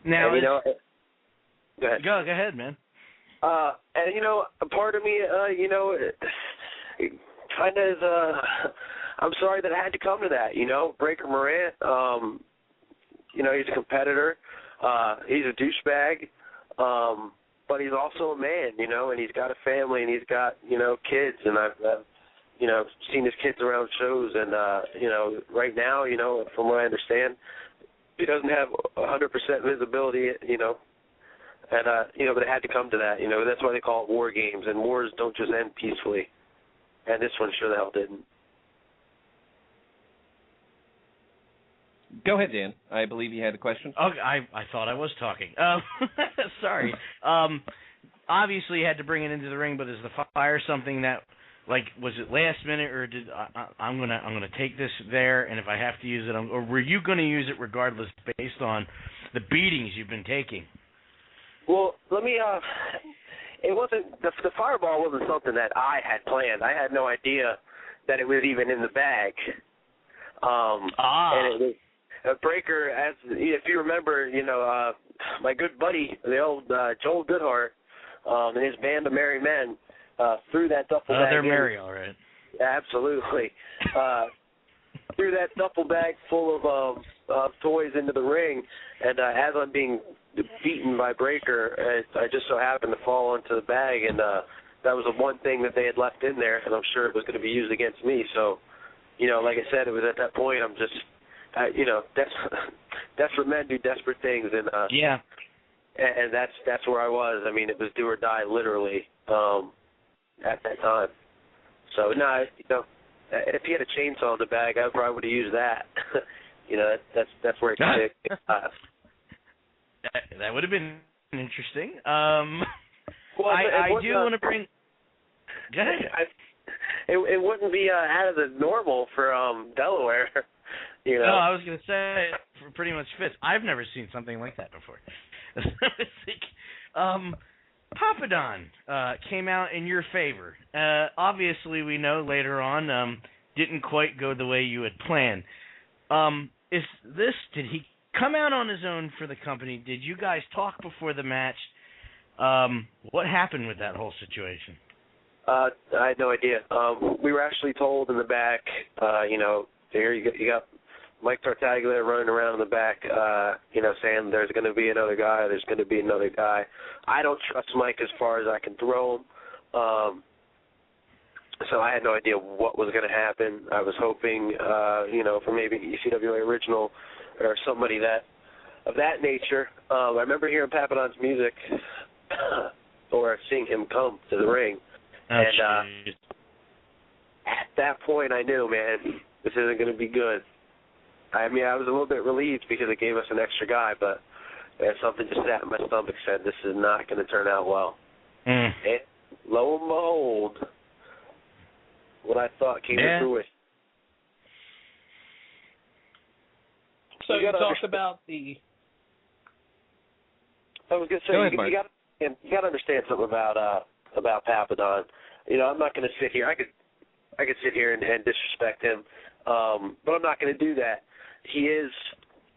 Now, and, go ahead. Go ahead, man. And, a part of me, kind of is, I'm sorry that I had to come to that, Breaker Morant, he's a competitor. He's a douchebag, but he's also a man, and he's got a family and he's got, kids. And I've seen his kids around shows. And, right now, from what I understand, he doesn't have 100% visibility, and, but it had to come to that, That's why they call it war games. And wars don't just end peacefully. And this one sure the hell didn't. Go ahead, Dan. I believe you had a question. Oh, I thought I was talking. Sorry. Obviously, you had to bring it into the ring, but is the fire something that, was it last minute, or did I'm gonna take this there, and if I have to use it, or were you going to use it regardless, based on the beatings you've been taking? Well, let me. it wasn't the fireball wasn't something that I had planned. I had no idea that it was even in the bag. And it was a breaker, as if you remember, my good buddy, the old Joel Goodhart, and his band of merry men threw that duffel bag. They're merry, all right. Absolutely. Threw that duffel bag full of toys into the ring, and as I'm being beaten by Breaker, I just so happened to fall onto the bag, and that was the one thing that they had left in there, and I'm sure it was going to be used against me. So, like I said, it was at that point I'm just, desperate men do desperate things, and yeah, and that's where I was. I mean, it was do or die, literally, at that time. So no, if he had a chainsaw in the bag, I probably would have used that. That's where it kicked. That would have been interesting. Well, I do want to bring. Go ahead. It wouldn't be out of the normal for Delaware. No, I was going to say it pretty much fits. I've never seen something like that before. Papadon came out in your favor. Obviously, we know later on didn't quite go the way you had planned. Did he come out on his own for the company? Did you guys talk before the match? What happened with that whole situation? I had no idea. We were actually told in the back, here you got Mike Tartaglia running around in the back, saying there's going to be another guy, there's going to be another guy. I don't trust Mike as far as I can throw him. So I had no idea what was going to happen. I was hoping, for maybe ECWA Original or somebody of that nature. I remember hearing Papadon's music or seeing him come to the ring. And at that point, I knew, man, this isn't going to be good. I mean, I was a little bit relieved because it gave us an extra guy, but something just sat in my stomach said this is not going to turn out well. And lo and behold, what I thought came to fruition. So you talked about the... I was going to say, you got to understand something about Papadon. I'm not going to sit here. I could sit here and disrespect him, but I'm not going to do that. He is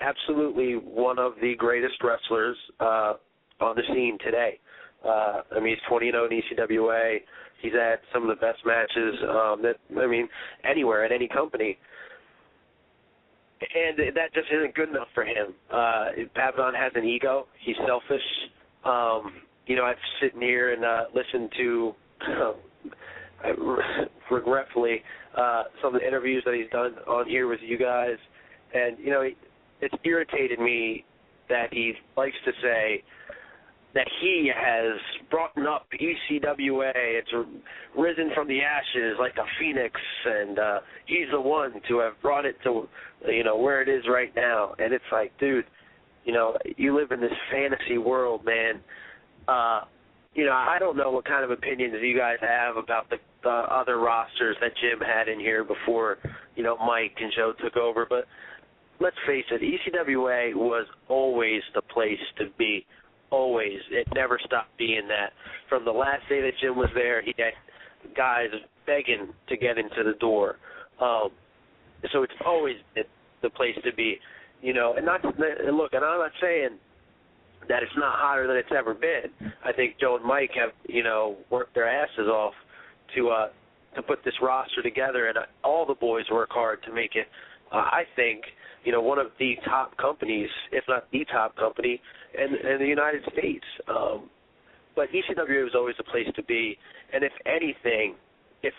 absolutely one of the greatest wrestlers on the scene today. He's 20-0 in ECWA. He's had some of the best matches anywhere at any company. And that just isn't good enough for him. Papadon has an ego. He's selfish. I've sitting here and listened to, regretfully, some of the interviews that he's done on here with you guys. And, it's irritated me that he likes to say that he has brought up ECWA. It's risen from the ashes like a phoenix, and he's the one to have brought it to, where it is right now. And it's like, dude, you live in this fantasy world, man. I don't know what kind of opinions you guys have about the other rosters that Jim had in here before, Mike and Joe took over, but let's face it, ECWA was always the place to be. Always. It never stopped being that. From the last day that Jim was there, he had guys begging to get into the door. So it's always the place to be. And look, and I'm not saying that it's not hotter than it's ever been. I think Joe and Mike have, worked their asses off to put this roster together, and all the boys work hard to make it, I think, one of the top companies, if not the top company, in the United States. But ECWA was always the place to be, and if anything, it's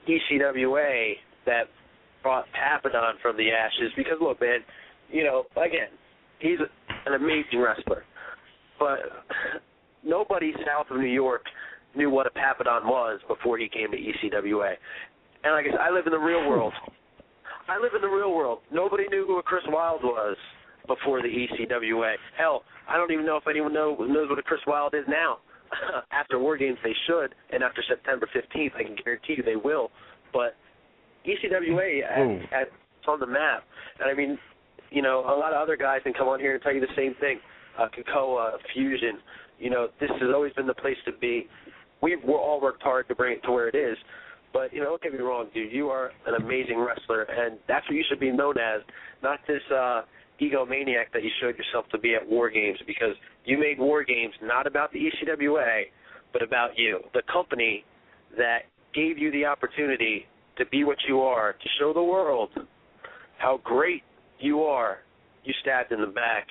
ECWA that brought Papadon from the ashes, because, look, man, again, he's an amazing wrestler, but nobody south of New York knew what a Papadon was before he came to ECWA. And like I said, I live in the real world. Nobody knew who a Chris Wylde was before the ECWA. Hell, I don't even know if anyone knows what a Chris Wylde is now. After Wargames, they should, and after September 15th, I can guarantee you they will. But ECWA, it's on the map. And a lot of other guys can come on here and tell you the same thing. Krakoa, Fusion. This has always been the place to be. We're all worked hard to bring it to where it is. But, don't get me wrong, dude. You are an amazing wrestler, and that's what you should be known as, not this egomaniac that you showed yourself to be at Wargames, because you made Wargames not about the ECWA, but about you, the company that gave you the opportunity to be what you are, to show the world how great you are. You stabbed in the back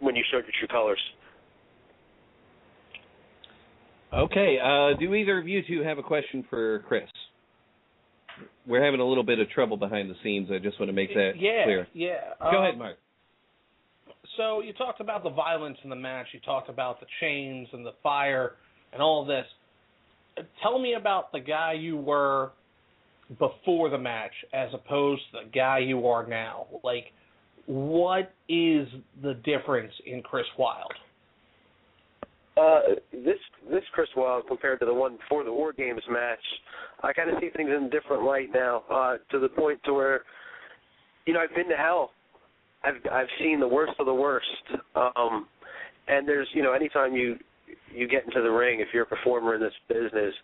when you showed your true colors. Okay, do either of you two have a question for Chris? We're having a little bit of trouble behind the scenes. I just want to make that clear. Yeah. Go ahead, Mark. So you talked about the violence in the match. You talked about the chains and the fire and all of this. Tell me about the guy you were before the match as opposed to the guy you are now. Like, what is the difference in Chris Wylde? This Chris Wylde compared to the one before the War Games match, I kind of see things in a different light now, to the point to where, I've been to hell. I've seen the worst of the worst. And there's, anytime you get into the ring, if you're a performer in this business,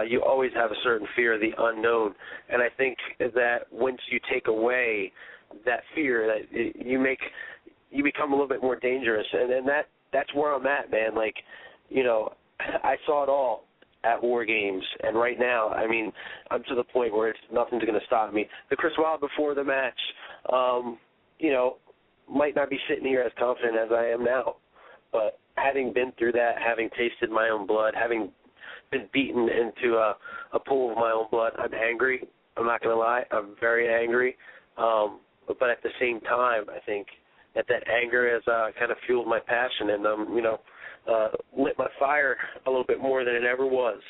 you always have a certain fear of the unknown. And I think that once you take away that fear, that you become a little bit more dangerous. And that's where I'm at, man. Like, I saw it all at War Games, and right now, I'm to the point where nothing's going to stop me. The Chris Wylde before the match, might not be sitting here as confident as I am now, but having been through that, having tasted my own blood, having been beaten into a pool of my own blood, I'm angry. I'm not going to lie. I'm very angry. But at the same time, I think that anger has kind of fueled my passion and, lit my fire a little bit more than it ever was.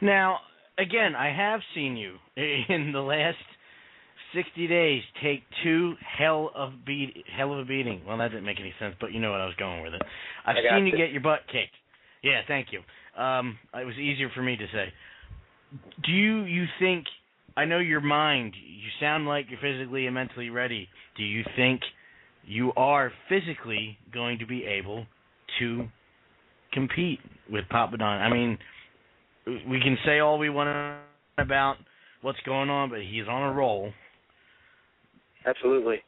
Now, again, I have seen you in the last 60 days take two hell of a beating. Well, that didn't make any sense, but you know what I was going with it. I've seen you get your butt kicked. Yeah, thank you. It was easier for me to say. Do you think, I know your mind, you sound like you're physically and mentally ready. Do you think you are physically going to be able to compete with Papa Don? We can say all we want about what's going on, but he's on a roll. Absolutely.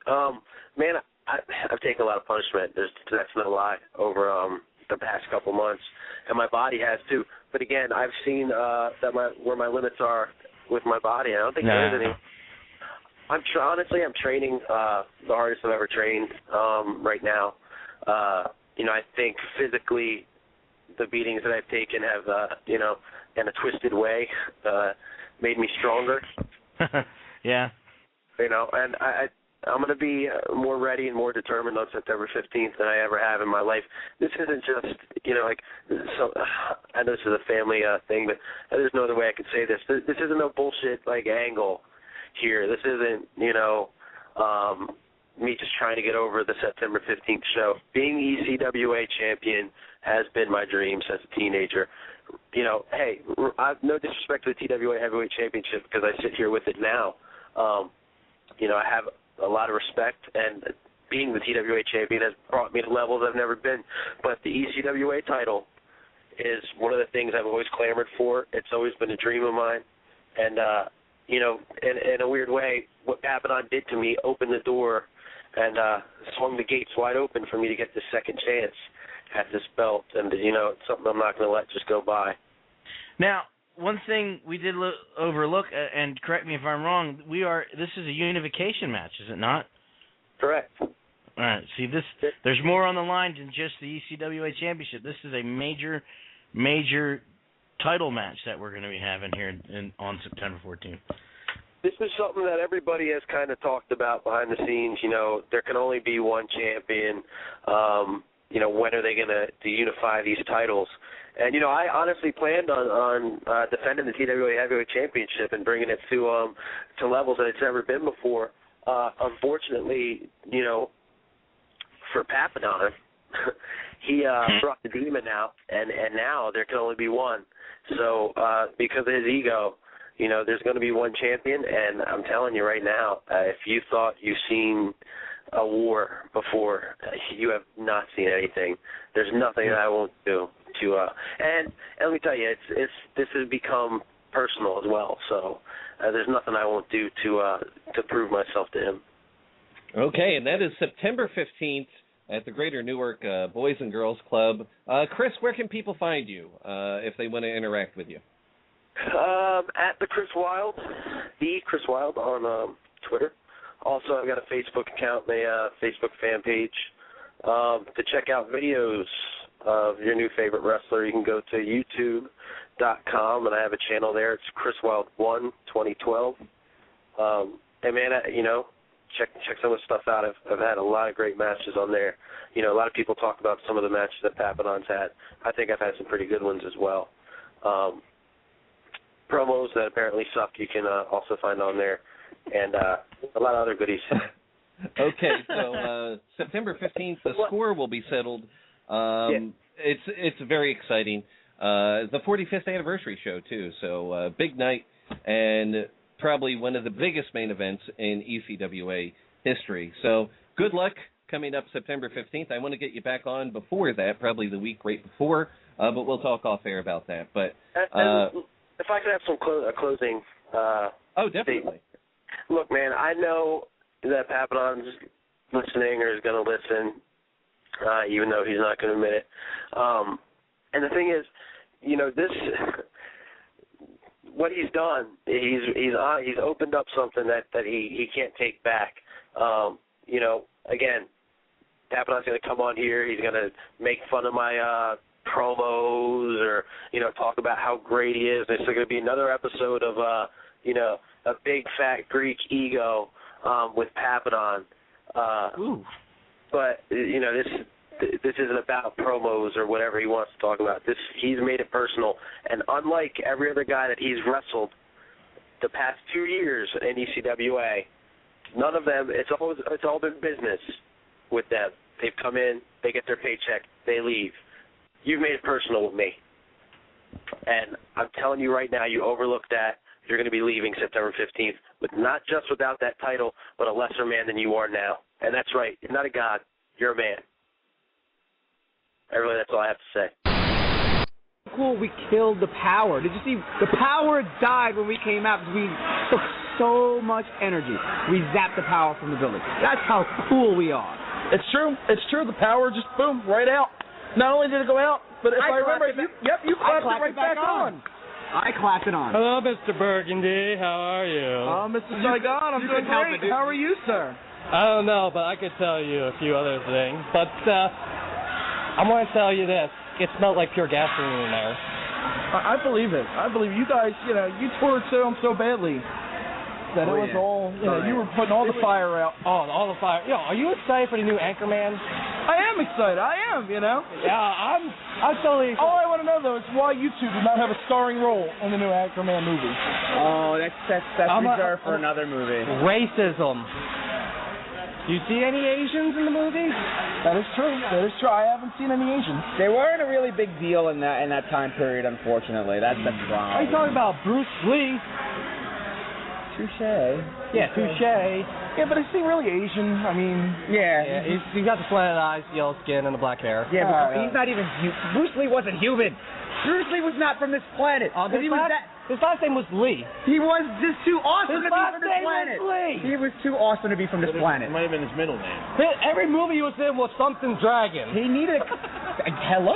Man, I've taken a lot of punishment. That's no lie over the past couple months, and my body has too. But again, I've seen where my limits are with my body. I don't think there is any. Honestly, I'm training the hardest I've ever trained right now. I think physically the beatings that I've taken have, in a twisted way, made me stronger. Yeah. And I'm going to be more ready and more determined on September 15th than I ever have in my life. This isn't just, I know this is a family thing, but there's no other way I could say this. This isn't no bullshit, angle here. This isn't, me just trying to get over the September 15th show. Being ECWA champion has been my dream since a teenager. Hey, I've no disrespect to the TWA Heavyweight Championship because I sit here with it now. I have a lot of respect, and being the TWA champion has brought me to levels I've never been. But the ECWA title is one of the things I've always clamored for. It's always been a dream of mine. And, in a weird way, what Abaddon did to me opened the door and swung the gates wide open for me to get the second chance at this belt. And, it's something I'm not going to let just go by. Now, one thing we did overlook, and correct me if I'm wrong, this is a unification match, is it not? Correct. All right. See, there's more on the line than just the ECWA Championship. This is a major, major title match that we're going to be having here on September 14th. This is something that everybody has kind of talked about behind the scenes. There can only be one champion. When are they going to unify these titles? And, I honestly planned on defending the TWA Heavyweight Championship and bringing it to levels that it's never been before. Unfortunately, for Papadon, he brought the demon out, and now there can only be one. So because of his ego, there's going to be one champion, and I'm telling you right now, if you thought you've seen a war before, you have not seen anything. There's nothing that I won't do to and let me tell you, this has become personal as well. So there's nothing I won't do to prove myself to him. Okay, and that is September 15th at the Greater Newark Boys and Girls Club. Chris, where can people find you if they want to interact with you? At the Chris Wylde on Twitter. Also, I've got a Facebook account, a Facebook fan page. To check out videos of your new favorite wrestler, you can go to youtube.com, and I have a channel there. It's Chris Wylde 1 2012. And man, check some of the stuff out. I've had a lot of great matches on there. A lot of people talk about some of the matches that Papadon's had. I think I've had some pretty good ones as well. Promos that apparently suck, you can also find on there, and a lot of other goodies. Okay, so September 15th, the score will be settled. It's very exciting. The 45th anniversary show, too, so big night, and probably one of the biggest main events in ECWA history. So good luck coming up September 15th. I want to get you back on before that, probably the week right before, but we'll talk off air about that. But if I could have some closing. Oh, definitely. Statement. Look, man, I know that Papadon's listening or is going to listen, even though he's not going to admit it. And the thing is, this, what he's done, he's opened up something that he can't take back. Again, Papadon's going to come on here. He's going to make fun of my promos or, talk about how great he is. There's going to be another episode of, a big fat Greek ego with Papadon. But, this isn't about promos or whatever he wants to talk about. He's made it personal. And unlike every other guy that he's wrestled the past 2 years in ECWA, none of them, it's all been business with them. They've come in, they get their paycheck, they leave. You've made it personal with me. And I'm telling you right now, you overlook that. You're going to be leaving September 15th, with not just without that title, but a lesser man than you are now. And that's right. You're not a god. You're a man. Really, that's all I have to say. Cool, we killed the power. Did you see? The power died when we came out because we took so much energy. We zapped the power from the building. That's how cool we are. It's true. It's true. The power just, boom, right out. Not only did it go out, but if I remember, you clapped it right back on. I clapped it on. Hello, Mr. Burgundy. How are you? Oh, Mr. Saigon, I'm doing great. How are you, sir? I don't know, but I could tell you a few other things. But I want to tell you this. It smelled like pure gasoline in there. I believe it. I believe you guys, you tore it so badly that it was all, you were putting all the fire out. Oh, all the fire. Are you excited for the new Anchorman? I am excited. I am, Yeah, I'm totally excited. All I want to know, though, is why you two did not have a starring role in the new Anchorman movie. Oh, that's reserved for another movie. Racism. Do you see any Asians in the movie? That is true. That is true. I haven't seen any Asians. They weren't a really big deal in that time period, unfortunately. That's the problem. Are you talking about Bruce Lee? Touche. Yeah, touche. Yeah, but is he really Asian? I mean... Yeah, he's got the slanted eyes, yellow skin, and the black hair. Yeah, but he's not even... Bruce Lee wasn't human. Bruce Lee was not from this planet. His last name was Lee. He was just too awesome to be from this planet. Was Lee. He was too awesome to be from this planet. It might have been his middle name. Every movie he was in was something dragon. He needed a... Hello?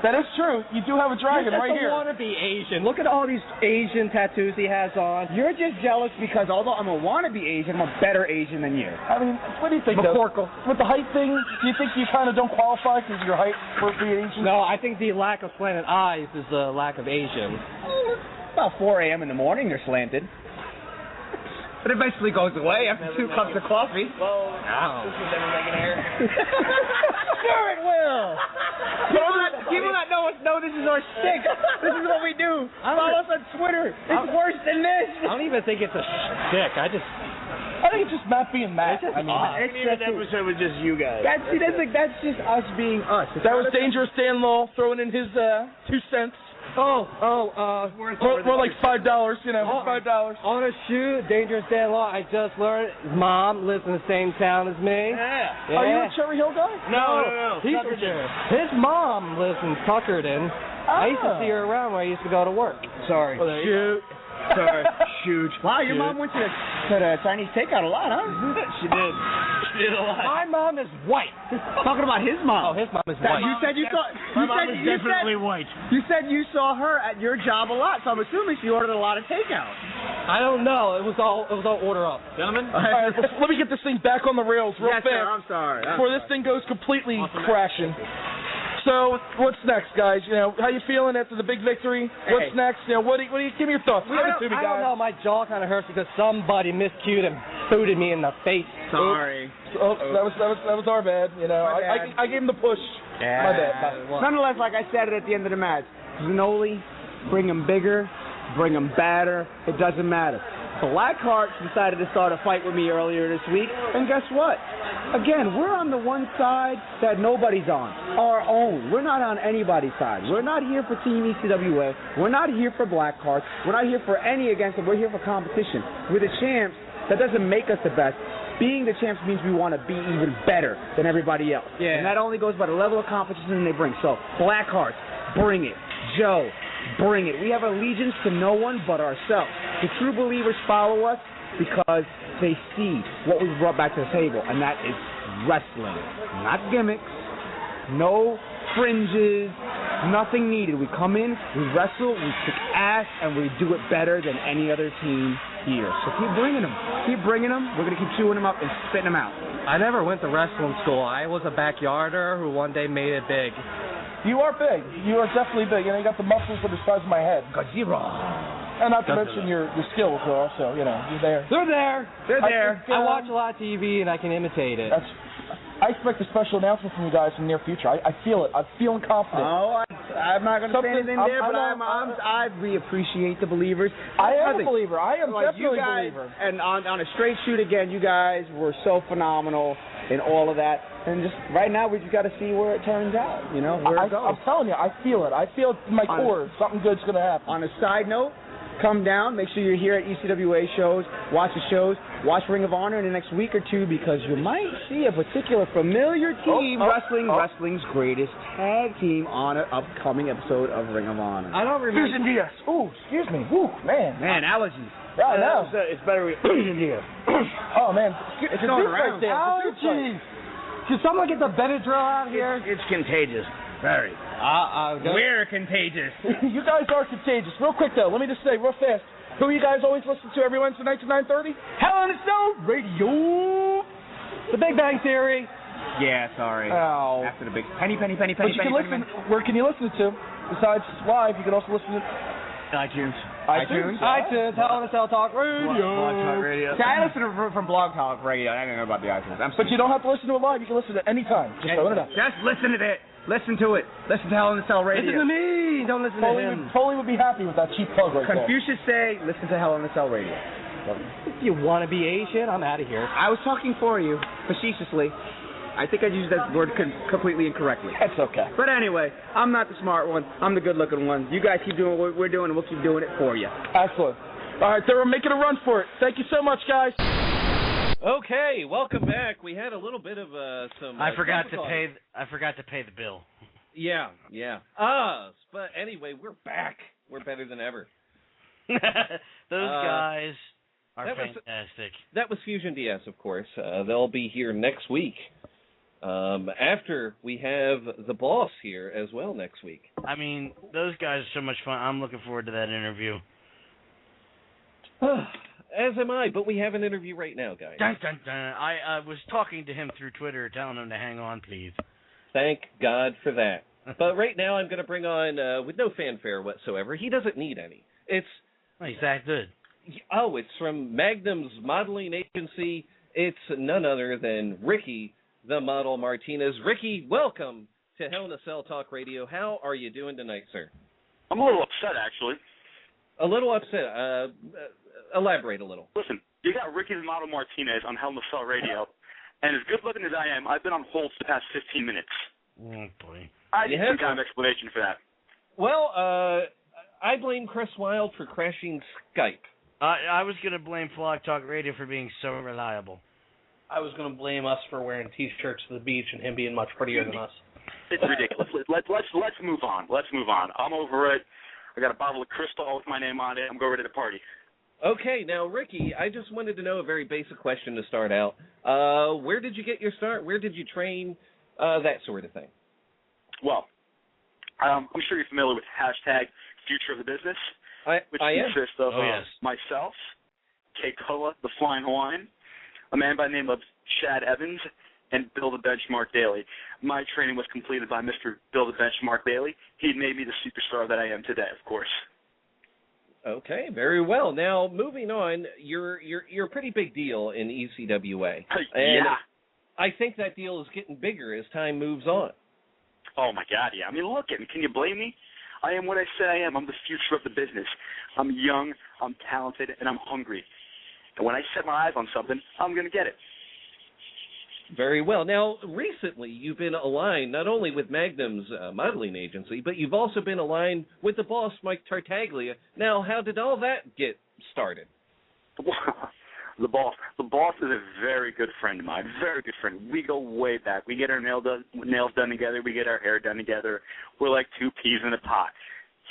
That is true. You do have a dragon right here. I want to be Asian. Look at all these Asian tattoos he has on. You're just jealous because although I'm a wannabe Asian, I'm a better Asian than you. I mean, what do you think, McCorkle. With the height thing, do you think you kind of don't qualify because of your height for being Asian? No, I think the lack of slanted eyes is a lack of Asian. About 4 a.m. in the morning, they're slanted. But it eventually goes away after 2 cups of coffee. Well, this is never making hair. Sure it will. People that know us know this is our shtick. This is what we do. Follow us on Twitter. It's worse than this. I don't even think it's a shtick. I think it's just Matt being Matt. This episode was just you guys. That's just us being us. That was Dangerous Dan Law throwing in his 2 cents. More like $5, you know, $5. On a shoot, Dangerous Dan Law, I just learned his mom lives in the same town as me. Yeah. Are you a Cherry Hill guy? No. His mom lives in Tuckerton. I used to see her around when I used to go to work. Sorry. Shoot. Sorry. Huge. Wow, your mom went to the Chinese takeout a lot, huh? She did. She did a lot. My mom is white. Talking about his mom. Oh, his mom is white. You said you saw. My mom is definitely white. You said you saw her at your job a lot, so I'm assuming she ordered a lot of takeout. I don't know. It was all order up. Gentlemen? All right, let me get this thing back on the rails real fast. Sir, I'm sorry. Before this thing goes completely crashing. So, what's next, guys? You know, how you feeling after the big victory? What's next? You know, what do you give me your thoughts? I don't know. My jaw kind of hurts because somebody miscued and booted me in the face. Sorry. Oops, that was our bad. You know, I gave him the push. Yeah. My bad. Nonetheless, like I said at the end of the match, Zanoli, bring him bigger, bring him badder. It doesn't matter. Blackheart decided to start a fight with me earlier this week, and guess what? Again, we're on the one side that nobody's on, our own. We're not on anybody's side. We're not here for Team ECWA. We're not here for Blackheart. We're not here for any against them. We're here for competition. We're the champs. That doesn't make us the best. Being the champs means we want to be even better than everybody else. Yeah. And that only goes by the level of competition they bring. So, Blackheart, bring it. Joe, bring it. We have allegiance to no one but ourselves. The true believers follow us because they see what we've brought back to the table, and that is wrestling. Not gimmicks, no fringes, nothing needed. We come in, we wrestle, we kick ass, and we do it better than any other team here. So keep bringing them. Keep bringing them. We're going to keep chewing them up and spitting them out. I never went to wrestling school. I was a backyarder who one day made it big. You are big. You are definitely big. You know, you got the muscles for the size of my head. Godzilla. And not to mention your skills are also, you know, you're there. They're there. They're there. I watch a lot of TV and I can imitate it. I expect a special announcement from you guys in the near future. I feel it. I'm feeling confident. Oh, I'm not going to say anything there, but we appreciate the believers. I am a believer. I am definitely a believer. And on a straight shoot again, you guys were so phenomenal in all of that. And just right now, we just got to see where it turns out. You know, where it goes. I'm telling you, I feel it. I feel it in my core. Something good's going to happen. On a side note, come down. Make sure you're here at ECWA shows. Watch the shows. Watch Ring of Honor in the next week or two because you might see a particular familiar team wrestling's greatest tag team on an upcoming episode of Ring of Honor. I don't remember. Fusion Diaz. Ooh, excuse me. Ooh, man. Man, allergies. Yeah, I know. It's better with Fusion Diaz. Oh, man. It's going around. Allergies. Should someone get the Benadryl out here? It's contagious. Very. We're contagious. You guys are contagious. Real quick, though, let me just say real fast. Who you guys always listen to every Wednesday night at 9:30? Hell in a Cell Radio. The Big Bang Theory. Yeah, sorry. Oh. After the big penny. But you can listen. Where can you listen to? Besides live, you can also listen to iTunes. iTunes. Hell in a Cell Talk Radio. Blog Talk Radio. See, I listen from Blog Talk Radio. I don't know about the iTunes. But you don't have to listen to it live. You can listen to it anytime. Just throwing it out. Just listen to it. Listen to it. Listen to Hell in a Cell Radio. Listen to me. Don't listen to him. Foley would be happy with that cheap plug right there. Confucius say, listen to Hell in a Cell Radio. If you want to be Asian, I'm out of here. I was talking for you, facetiously. I think I used that word completely incorrectly. That's okay. But anyway, I'm not the smart one. I'm the good-looking one. You guys keep doing what we're doing, and we'll keep doing it for you. Excellent. All right, we're making a run for it. Thank you so much, guys. Okay, welcome back. We had a little bit of some. I forgot to pay the bill. Yeah. But anyway, we're back. We're better than ever. Those guys are fantastic. That was Fusion DS, of course. They'll be here next week. After we have the boss here as well next week. I mean, those guys are so much fun. I'm looking forward to that interview. As am I, but we have an interview right now, guys. Dun, dun, dun. I was talking to him through Twitter, telling him to hang on, please. Thank God for that. But right now I'm going to bring on, with no fanfare whatsoever, he doesn't need any. He's that good. Oh, it's from Magnum's modeling agency. It's none other than Ricky, the Model Martinez. Ricky, welcome to Hell in a Cell Talk Radio. How are you doing tonight, sir? I'm a little upset, actually. A little upset. Elaborate a little. Listen, you got Ricky the Model Martinez on Hell in a Cell Radio, and as good-looking as I am, I've been on hold for the past 15 minutes. Oh, boy. I need some kind of explanation for that. Well, I blame Chris Wylde for crashing Skype. I was going to blame Flog Talk Radio for being so reliable. I was going to blame us for wearing T-shirts to the beach and him being much prettier than us. It's ridiculous. Let's move on. Let's move on. I'm over it. I got a bottle of Cristal with my name on it. I'm going ready to party. Okay, now, Ricky, I just wanted to know a very basic question to start out. Where did you get your start? Where did you train? That sort of thing. Well, I'm sure you're familiar with hashtag Future of the Business, which consists of myself, Keikoa, the Flying Hawaiian, a man by the name of Chad Evans, and Bill the Benchmark Daly. My training was completed by Mr. Bill the Benchmark Daly. He made me the superstar that I am today, of course. Okay, very well. Now, moving on, you're a pretty big deal in ECWA. And yeah. I think that deal is getting bigger as time moves on. Oh, my God, yeah. I mean, look at me. Can you blame me? I am what I say I am. I'm the future of the business. I'm young, I'm talented, and I'm hungry. And when I set my eyes on something, I'm going to get it. Very well. Now, recently, you've been aligned not only with Magnum's modeling agency, but you've also been aligned with the boss, Mike Tartaglia. Now, how did all that get started? The boss is a very good friend of mine, very good friend. We go way back. We get our nails done together. We get our hair done together. We're like two peas in a pod.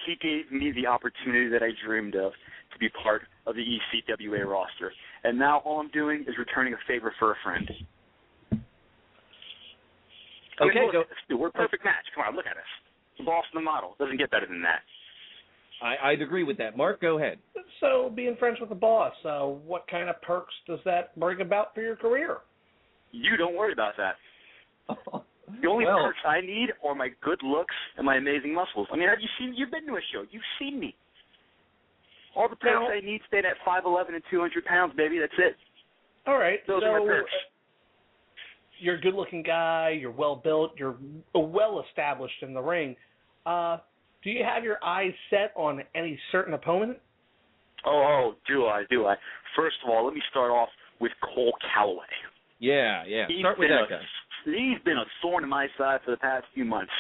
He gave me the opportunity that I dreamed of to be part of the ECWA roster. And now all I'm doing is returning a favor for a friend. Okay, I mean, look, we're a perfect match. Come on, look at us. The boss and the model. Doesn't get better than that. I'd agree with that. Mark, go ahead. So, being friends with the boss, what kind of perks does that bring about for your career? You don't worry about that. The only perks I need are my good looks and my amazing muscles. I mean, you've been to a show. You've seen me. All the perks I need staying at 5'11" and 200 pounds, baby. That's it. All right. Those are my perks. You're a good-looking guy. You're well-built. You're well-established in the ring. Do you have your eyes set on any certain opponent? Oh, do I? First of all, let me start off with Cole Calloway. Yeah. Start with that guy. He's been a thorn in my side for the past few months.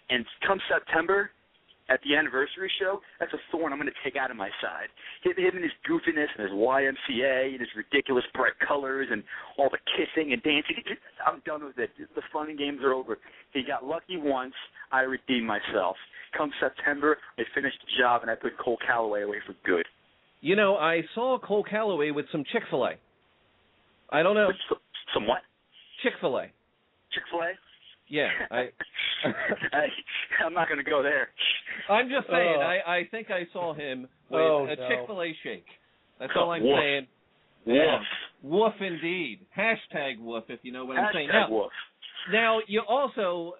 And come September, at the anniversary show, that's a thorn I'm going to take out of my side. Him and his goofiness and his YMCA and his ridiculous bright colors and all the kissing and dancing. I'm done with it. The fun and games are over. He got lucky once. I redeemed myself. Come September, I finished the job, and I put Cole Calloway away for good. You know, I saw Cole Calloway with some Chick-fil-A. I don't know. Some what? Chick-fil-A. Chick-fil-A? Yeah. I'm not going to go there. I'm just saying, I think I saw him with a Chick-fil-A shake. That's all I'm saying. Woof. Woof indeed. Hashtag woof, if you know what I'm saying. Hashtag woof. Now, you also,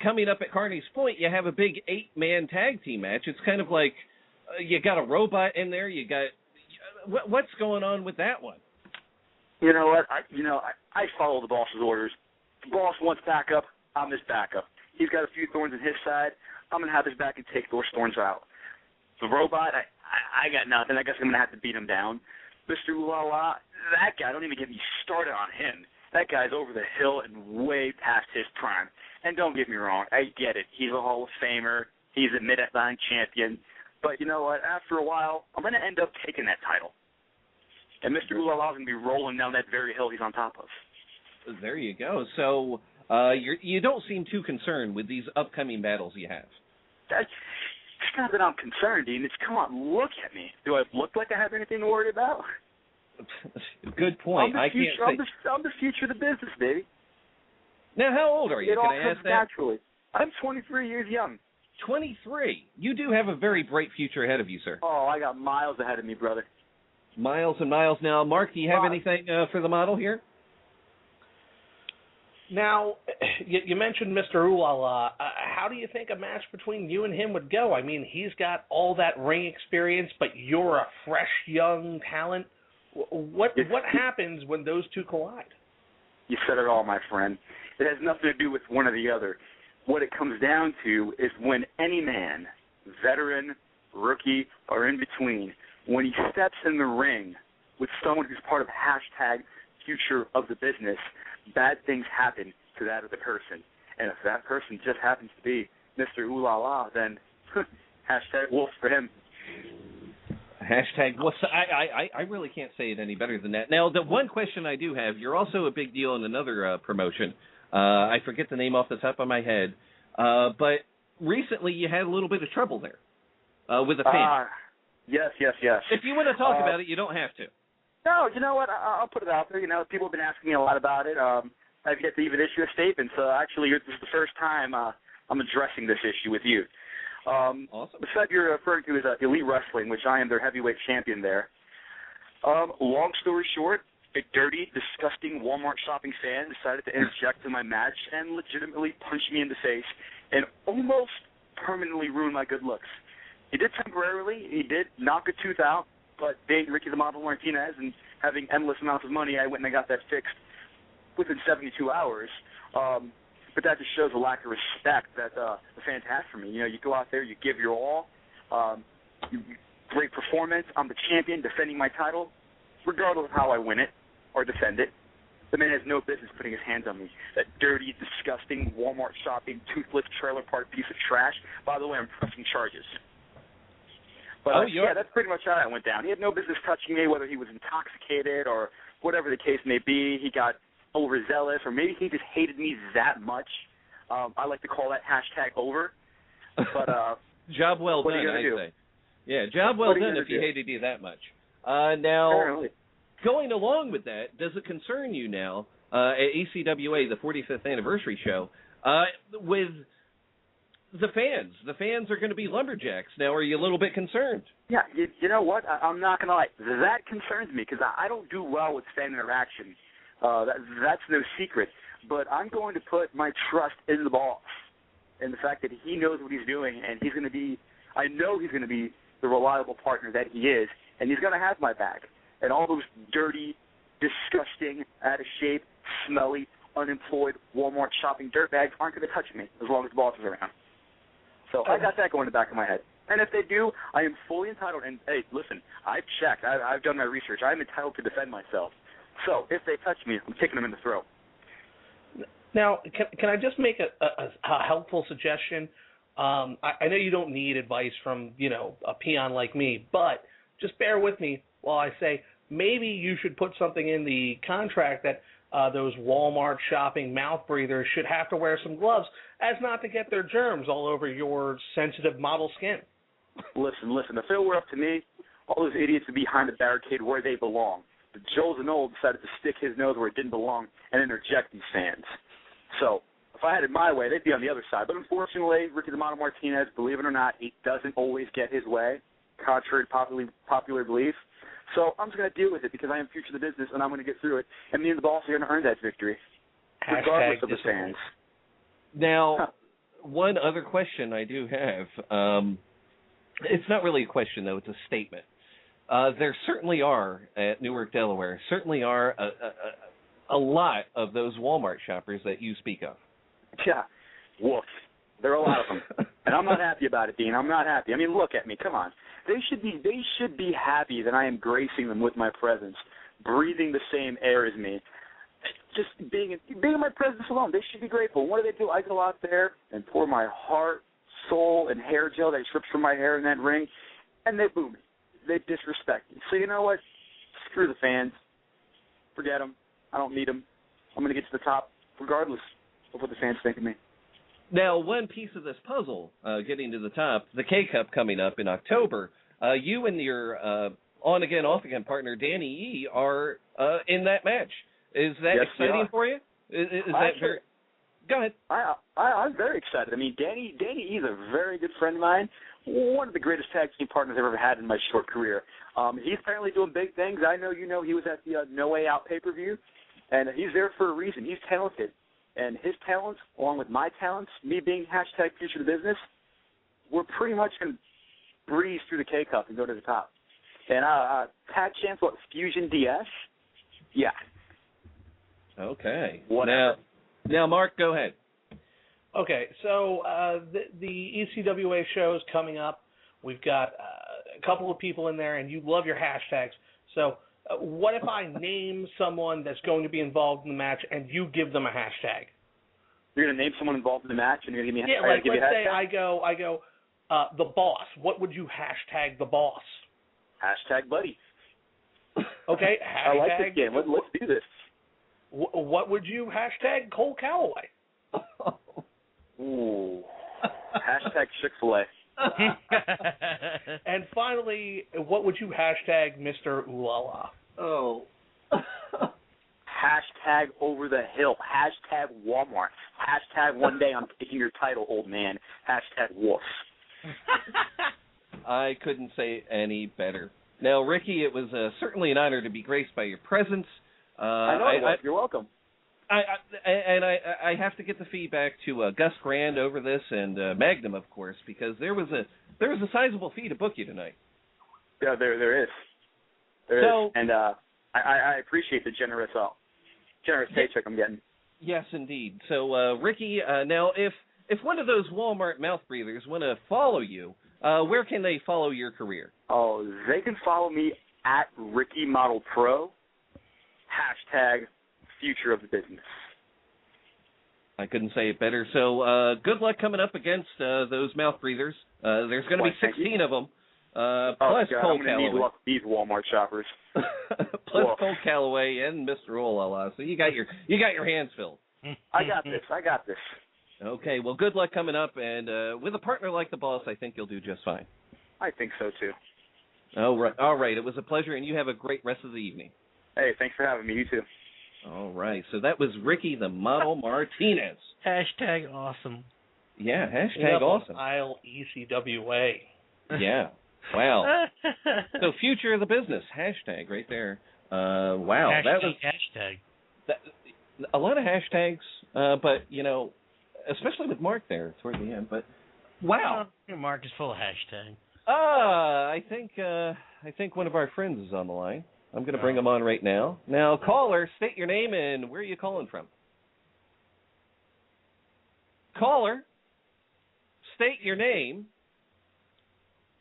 coming up at Carney's Point, you have a big 8-man tag team match. It's kind of like you got a robot in there. You got what's going on with that one? You know what? I follow the boss's orders. The boss wants backup. I'm his backup. He's got a few thorns in his side. I'm going to have his back and take those thorns out. The robot, I got nothing. I guess I'm going to have to beat him down. Mr. Ooh La La, that guy, don't even get me started on him. That guy's over the hill and way past his prime. And don't get me wrong, I get it. He's a Hall of Famer. He's a Mid-Atlantic champion. But you know what? After a while, I'm going to end up taking that title. And Mr. Ooh La La's going to be rolling down that very hill he's on top of. There you go. So you don't seem too concerned with these upcoming battles you have. It's not that I'm concerned, Dean. It's, come on, look at me. Do I look like I have anything to worry about? Good point. I'm the future of the business, baby. Now, how old are you? Can I ask that? Naturally. I'm 23 years young. 23? You do have a very bright future ahead of you, sir. Oh, I got miles ahead of me, brother. Miles and miles. Now, Mark, do you have anything for the model here? Now, you mentioned Mr. Ooh La La. How do you think a match between you and him would go? I mean, he's got all that ring experience, but you're a fresh, young talent. What happens when those two collide? You said it all, my friend. It has nothing to do with one or the other. What it comes down to is when any man, veteran, rookie, or in between, when he steps in the ring with someone who's part of hashtag future of the business, bad things happen to that other person. And if that person just happens to be Mr. Ooh La La, then Hashtag Wolf for him. Hashtag what's I really can't say it any better than that. Now, the one question I do have, you're also a big deal in another promotion. I forget the name off the top of my head, but recently you had a little bit of trouble there with a fan. Yes. If you want to talk about it, you don't have to. No, you know what? I'll put it out there. You know, people have been asking me a lot about it. I've yet to even issue a statement, so actually this is the first time I'm addressing this issue with you. Awesome. The site you're referring to is Elite Wrestling, which I am their heavyweight champion there. Long story short, a dirty, disgusting Walmart shopping fan decided to interject in my match and legitimately punch me in the face and almost permanently ruin my good looks. He did temporarily. He did knock a tooth out, but being Ricky the Model Martinez and having endless amounts of money, I went and I got that fixed within 72 hours. But that just shows a lack of respect that the fans have for me. You know, you go out there, you give your all, great performance. I'm the champion, defending my title, regardless of how I win it or defend it. The man has no business putting his hands on me. That dirty, disgusting, Walmart shopping, toothless trailer park piece of trash. By the way, I'm pressing charges. But yeah, that's pretty much how that went down. He had no business touching me, whether he was intoxicated or whatever the case may be. He got overzealous, or maybe he just hated me that much. I like to call that hashtag over. But job well done, I'd say. Yeah, job well done if he hated you that much. Now, apparently. Going along with that, does it concern you now at ECWA, the 45th anniversary show, with the fans? The fans are going to be lumberjacks. Now, are you a little bit concerned? Yeah, you know what? I'm not going to lie. That concerns me because I don't do well with fan interaction. That's no secret. But I'm going to put my trust in the boss and the fact that he knows what he's doing, and he's going to be, I know he's going to be the reliable partner that he is, and he's going to have my back. And all those dirty, disgusting, out of shape, smelly, unemployed Walmart shopping dirtbags aren't going to touch me as long as the boss is around. So I got that going in the back of my head. And if they do, I am fully entitled. And, hey, listen, I've checked. I've done my research. I'm entitled to defend myself. So if they touch me, I'm kicking them in the throat. Now, can I just make a helpful suggestion? I know you don't need advice from, a peon like me, but just bear with me while I say maybe you should put something in the contract that those Walmart shopping mouth breathers should have to wear some gloves as not to get their germs all over your sensitive model skin. Listen, if it were up to me, all those idiots would be behind the barricade where they belong. But Joel Zanol decided to stick his nose where it didn't belong and interject these fans. So if I had it my way, they'd be on the other side. But unfortunately, Ricky the Model Martinez, believe it or not, he doesn't always get his way, contrary to popular belief. So I'm just going to deal with it because I am future of the business and I'm going to get through it. And me and the boss are going to earn that victory, regardless of the fans. Now, one other question I do have. It's not really a question, though. It's a statement. There certainly are, at Newark, Delaware, a lot of those Walmart shoppers that you speak of. Yeah. Woof. There are a lot of them. And I'm not happy about it, Dean. I'm not happy. I mean, look at me. Come on. They should be happy that I am gracing them with my presence, breathing the same air as me. Just being in my presence alone. They should be grateful. What do? I go out there and pour my heart, soul, and hair gel that drips from my hair in that ring, and they boo me. They disrespect me. So you know what? Screw the fans. Forget them. I don't need them. I'm going to get to the top regardless of what the fans think of me. Now, one piece of this puzzle, getting to the top, the K-Cup coming up in October, you and your on-again, off-again partner, Danny E., are in that match. Is that exciting for you? Is that very... Go ahead. I'm very excited. I mean, Danny E. is a very good friend of mine, one of the greatest tag team partners I've ever had in my short career. He's apparently doing big things. I know he was at the No Way Out pay-per-view, and he's there for a reason. He's talented. And his talents, along with my talents, me being hashtag future of the business, we're pretty much going to breeze through the K-Cup and go to the top. And tag champs, Fusion DS? Yeah. Okay. Whatever. Now, Mark, go ahead. Okay, so the ECWA show is coming up. We've got a couple of people in there, and you love your hashtags. So what if I name someone that's going to be involved in the match, and you give them a hashtag? You're going to name someone involved in the match, and you're going to give me a hashtag? Let's say I go, The boss. What would you hashtag the boss? Hashtag buddy. Okay. I like this game. Let's do this. What would you hashtag Cole Calloway? Ooh. Hashtag Chick-fil-A. And finally, what would you hashtag Mr. Ulala? Oh. Hashtag over the hill. Hashtag Walmart. Hashtag one day I'm taking your title, old man. Hashtag wolf. I couldn't say any better. Now, Ricky, it was certainly an honor to be graced by your presence. I know. You're welcome. I have to get the feedback to Gus Grand over this and Magnum, of course, because there was a sizable fee to book you tonight. Yeah, there is. There is. And I appreciate the generous paycheck I'm getting. Yes, indeed. So, Ricky, now if one of those Walmart mouth breathers want to follow you, where can they follow your career? Oh, they can follow me at Ricky Model Pro. Hashtag future of the business. I couldn't say it better. So, good luck coming up against those mouth breathers. There's going to be 16 of them. Plus God, Cole I'm Calloway. need these Walmart shoppers. Plus Cole Calloway and Mr. Olala. So you got your hands filled. I got this. Okay, well, good luck coming up, and with a partner like the boss, I think you'll do just fine. I think so too. All right. It was a pleasure, and you have a great rest of the evening. Hey, thanks for having me. You too. All right, so that was Ricky the Model Martinez. Hashtag awesome. Yeah, hashtag awesome. Aisle ECWA. Yeah. Wow. So future of the business, hashtag right there. Wow. Hashtag, that was hashtag. A lot of hashtags, but, especially with Mark there toward the end. But, wow. Mark is full of hashtags. I think one of our friends is on the line. I'm going to bring him on right now. Now, caller, state your name and where are you calling from? Caller, state your name.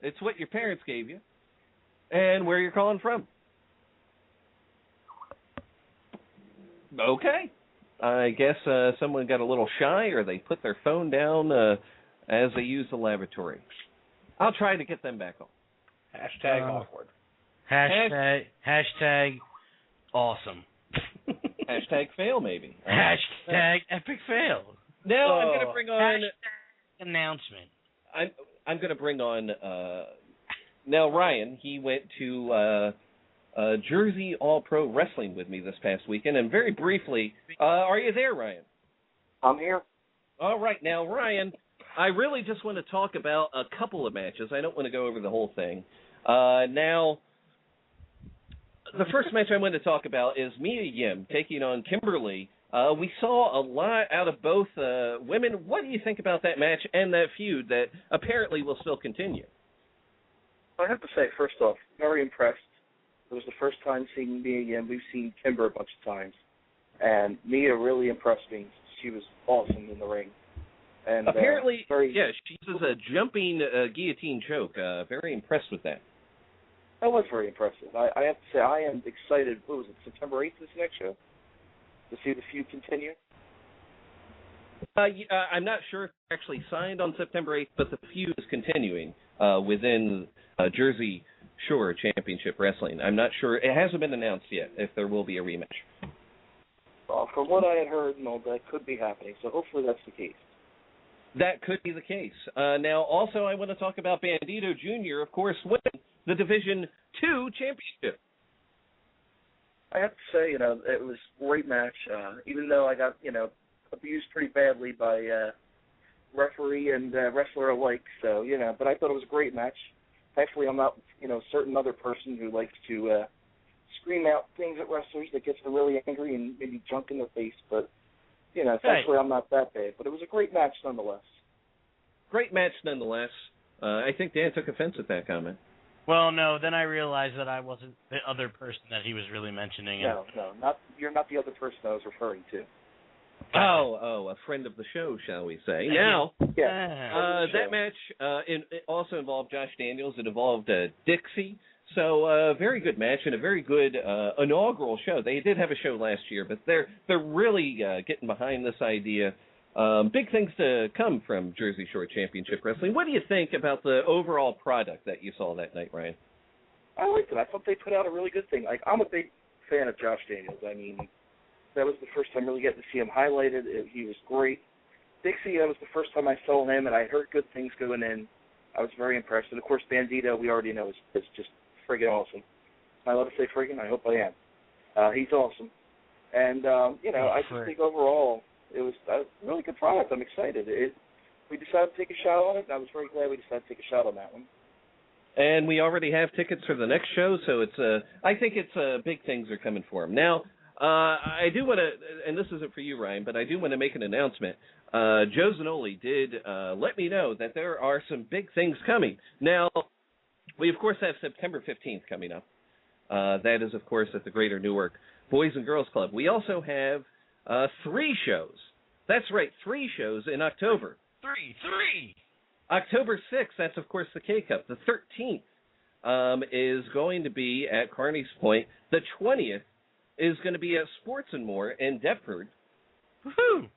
It's what your parents gave you. And where you're calling from. Okay. I guess someone got a little shy or they put their phone down as they use the lavatory. I'll try to get them back on. Hashtag awkward. Hashtag awesome. Hashtag fail, maybe. Hashtag epic fail. Now I'm going to bring on... announcement. I'm going to bring on... now, Ryan, he went to Jersey All-Pro Wrestling with me this past weekend. And very briefly, are you there, Ryan? I'm here. All right. Now, Ryan, I really just want to talk about a couple of matches. I don't want to go over the whole thing. Now... The first match I want to talk about is Mia Yim taking on Kimberly. We saw a lot out of both women. What do you think about that match and that feud that apparently will still continue? I have to say, first off, very impressed. It was the first time seeing Mia Yim. We've seen Kimber a bunch of times. And Mia really impressed me. She was awesome in the ring. And apparently, she does a jumping guillotine choke. Very impressed with that. That was very impressive. I have to say, I am excited. What was it, September 8th, this next show? To see the feud continue? I'm not sure if it's actually signed on September 8th, but the feud is continuing within Jersey Shore Championship Wrestling. I'm not sure. It hasn't been announced yet if there will be a rematch. From what I had heard, that could be happening. So hopefully that's the case. That could be the case. Now, also, I want to talk about Bandito Jr., of course, winning the Division II championship. I have to say, it was a great match. Even though I got, abused pretty badly by referee and wrestler alike. So, but I thought it was a great match. Thankfully, I'm not, a certain other person who likes to scream out things at wrestlers that gets them really angry and maybe junk in the face. But, thankfully I'm not that bad. But it was a great match nonetheless. Great match nonetheless. I think Dan took offense at that comment. Well, no, then I realized that I wasn't the other person that he was really mentioning. No, you're not the other person I was referring to. Oh, a friend of the show, shall we say. Now, that match it also involved Josh Daniels. It involved Dixie. So very good match and a very good inaugural show. They did have a show last year, but they're really getting behind this idea. big things to come from Jersey Shore Championship Wrestling. What do you think about the overall product that you saw that night, Ryan? I liked it. I thought they put out a really good thing. Like, I'm a big fan of Josh Daniels. I mean, that was the first time really getting to see him highlighted. He was great. Dixie, that was the first time I saw him, and I heard good things going in. I was very impressed. And, of course, Bandito, we already know, is just friggin' awesome. Am I allowed to say friggin'? I hope I am. He's awesome. And, I just think overall it was a really good product. I'm excited. We decided to take a shot on it, and I was very glad we decided to take a shot on that one. And we already have tickets for the next show, so I think it's big things are coming for him. Now, I do want to, and this isn't for you, Ryan, but I do want to make an announcement. Joe Zanoli did let me know that there are some big things coming. Now, we, of course, have September 15th coming up. That is, of course, at the Greater Newark Boys and Girls Club. We also have 3 shows. That's right, 3 shows in October. Three. October 6th, that's, of course, the K-Cup. The 13th is going to be at Carney's Point. The 20th is going to be at Sports and More in Deptford. Woohoo!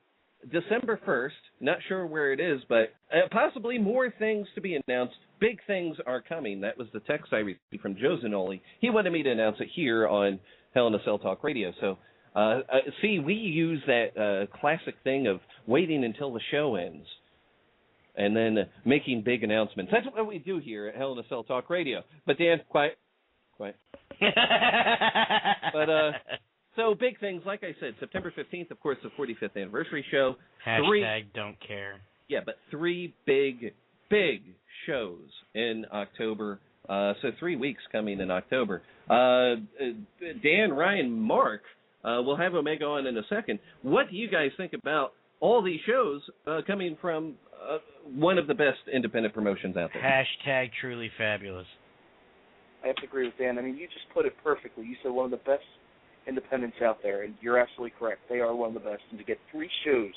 December 1st, not sure where it is, but possibly more things to be announced. Big things are coming. That was the text I received from Joe Zanoli. He wanted me to announce it here on Hell in a Cell Talk Radio. So, see, we use that classic thing of waiting until the show ends and then making big announcements. That's what we do here at Hell in a Cell Talk Radio. But, Dan, quiet. But, so big things, like I said, September 15th, of course, the 45th anniversary show. Hashtag don't care. Yeah, but 3 big shows in October. So 3 weeks coming in October. Dan, Ryan, Mark, we'll have Omega on in a second. What do you guys think about all these shows coming from one of the best independent promotions out there? Hashtag truly fabulous. I have to agree with Dan. I mean, you just put it perfectly. You said one of the best independents out there, and you're absolutely correct. They are one of the best. And to get 3 shows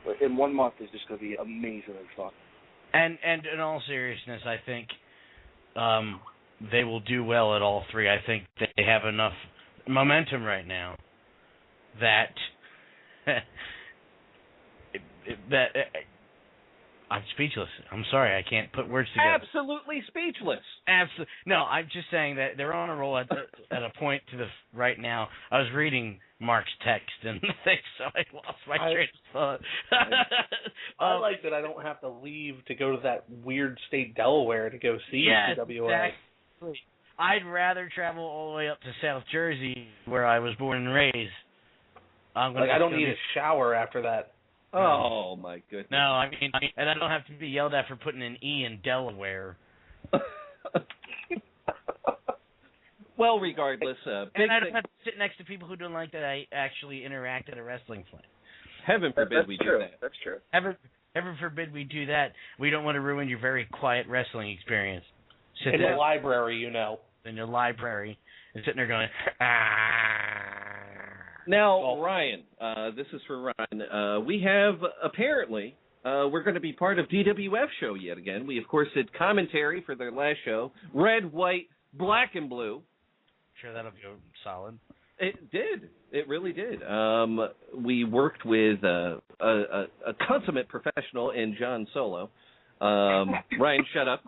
within 1 month is just going to be amazingly fun. And in all seriousness, I think they will do well at all 3. I think they have enough momentum right now that I'm speechless. I'm sorry, I can't put words together. Absolutely speechless. No, I'm just saying that they're on a roll at a point to the right now. I was reading Mark's text and things, so I lost my train of thought. I like that I don't have to leave to go to that weird state, Delaware, to go see ECWA. Exactly. I'd rather travel all the way up to South Jersey, where I was born and raised. I don't need a shower after that. Oh, my goodness. No, I mean, and I don't have to be yelled at for putting an E in Delaware. Well, regardless. And I don't have to sit next to people who don't like that I actually interact at a wrestling place. Heaven forbid we do that. That's true. Heaven forbid we do that. We don't want to ruin your very quiet wrestling experience. In the library, you know. In your library. And sitting there going, Now, Ryan, this is for Ryan. We have, apparently, we're going to be part of DWF show yet again. We, of course, did commentary for their last show, Red, White, Black, and Blue. Sure, that'll go solid. It did. It really did. We worked with a consummate professional in John Solo. Ryan, shut up.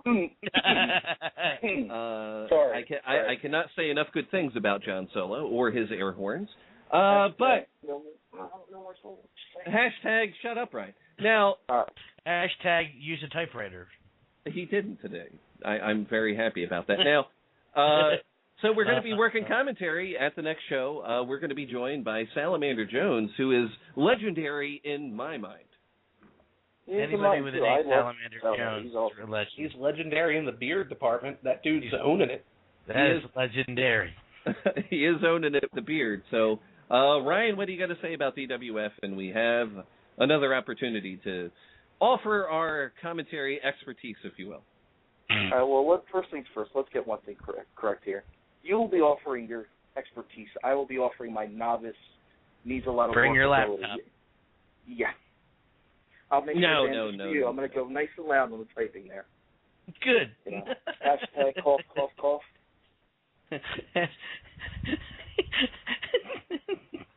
Sorry. I cannot say enough good things about John Solo or his air horns. But hashtag shut up, Ryan. Now, hashtag use a typewriter. He didn't today. I'm very happy about that. Now, so we're going to be working commentary at the next show. We're going to be joined by Salamander Jones, who is legendary in my mind. Anybody with a name Salamander Jones, he's legendary in the beard department. That dude's owning it. That is legendary. He is owning it with the beard. So, Ryan, what do you got to say about DWF? And we have another opportunity to offer our commentary expertise, if you will. Well, first things first, let's get one thing correct here. You will be offering your expertise. I will be offering my novice, needs a lot of Bring your laptop. Yeah. I'll make sure No. I'm going to go nice and loud on the typing there. Good. You know, hashtag cough, cough, cough.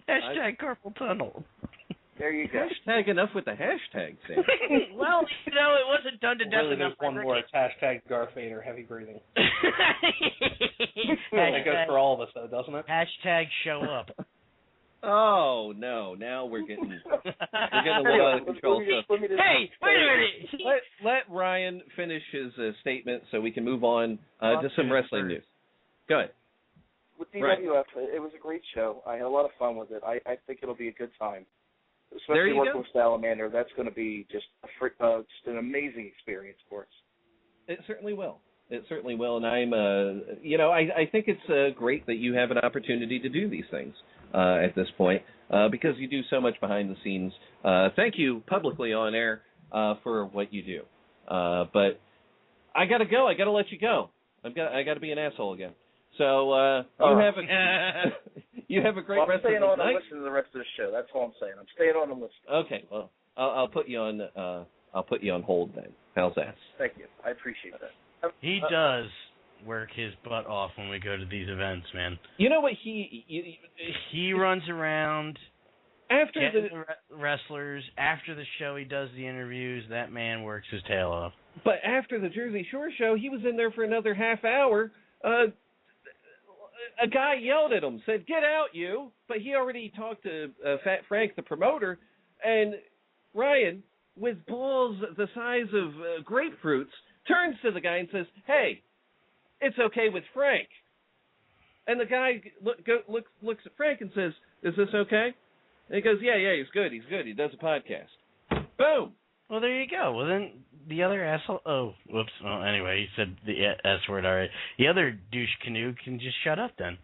Hashtag carpal tunnel. There you go. Hashtag enough with the hashtag, Sam. Well, it wasn't done to death Really, enough. there's one more. It's hashtag Darth Vader heavy breathing. Hashtag, that goes for all of us, though, doesn't it? Hashtag show up. Oh no! Now we're getting a little out of control. So, hey, wait a minute. Let Ryan finish his statement so we can move on to some wrestling news. Go ahead. With DWF, it was a great show. I had a lot of fun with it. I think it'll be a good time. Especially working with Salamander, that's going to be just just an amazing experience for us. It certainly will. It certainly will, and I'm, I think it's great that you have an opportunity to do these things at this point because you do so much behind the scenes. Thank you publicly on air for what you do. But I got to go. I got to let you go. I got to be an asshole again. So you have a great rest of the night. I'm staying on and listening to the rest of the show. That's all I'm saying. I'm staying on and listening. Okay, well, I'll put you on. I'll put you on hold then. How's that? Thank you. I appreciate that. He does work his butt off when we go to these events, man. You know what he runs around after the wrestlers. After the show, he does the interviews. That man works his tail off. But after the Jersey Shore show, he was in there for another half hour. A guy yelled at him, said, "Get out, you!" But he already talked to Fat Frank, the promoter, and Ryan, with balls the size of grapefruits, turns to the guy and says, "Hey, it's okay with Frank." And the guy looks at Frank and says, "Is this okay?" And he goes, "Yeah, he's good. He does a podcast." Boom. Well, there you go. Well, then the other asshole. Oh, whoops. Well, anyway, he said the S word already. The other douche canoe can just shut up then.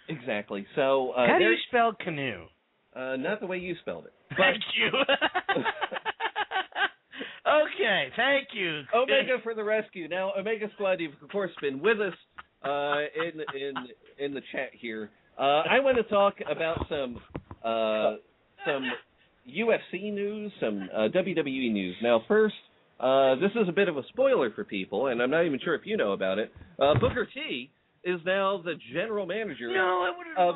Exactly. So how do you spell canoe? Not the way you spelled it. Thank you. Okay, thank you. Omega for the rescue. Now, Omega Squad, you've of course been with us in the chat here. I want to talk about some UFC news, some WWE news. Now, first, this is a bit of a spoiler for people, and I'm not even sure if you know about it. Booker T is now the general manager of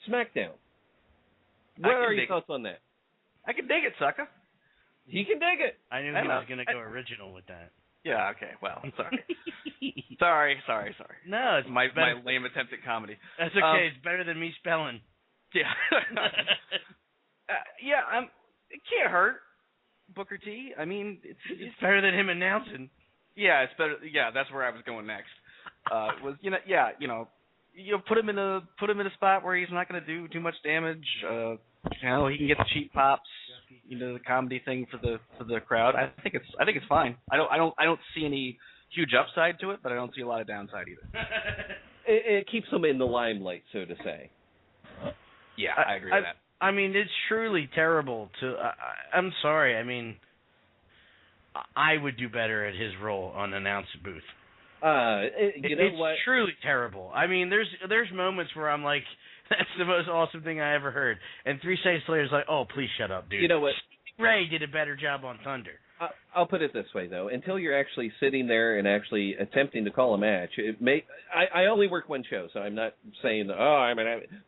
SmackDown. What are your thoughts on that? I can dig it, sucker. He can dig it. I knew he was going to go original with that. Yeah, okay, well, I'm sorry. sorry. No, it's my lame attempt at comedy. That's okay, it's better than me spelling. Yeah. It can't hurt Booker T. I mean, it's better than him announcing. Yeah, it's better. Yeah, that's where I was going next. You put him in a spot where he's not going to do too much damage. He can get the cheap pops. The comedy thing for the crowd. I think it's fine. I don't see any huge upside to it, but I don't see a lot of downside either. It keeps him in the limelight, so to say. Yeah, I agree with that. I mean, it's truly terrible to. I'm sorry. I mean, I would do better at his role on announce booth. It's truly terrible. I mean, there's moments where I'm like, that's the most awesome thing I ever heard, and 3 seconds later, it's like, oh, please shut up, dude. You know what? Ray did a better job on Thunder. I'll put it this way, though. Until you're actually sitting there and actually attempting to call a match, I only work one show, so I'm not saying,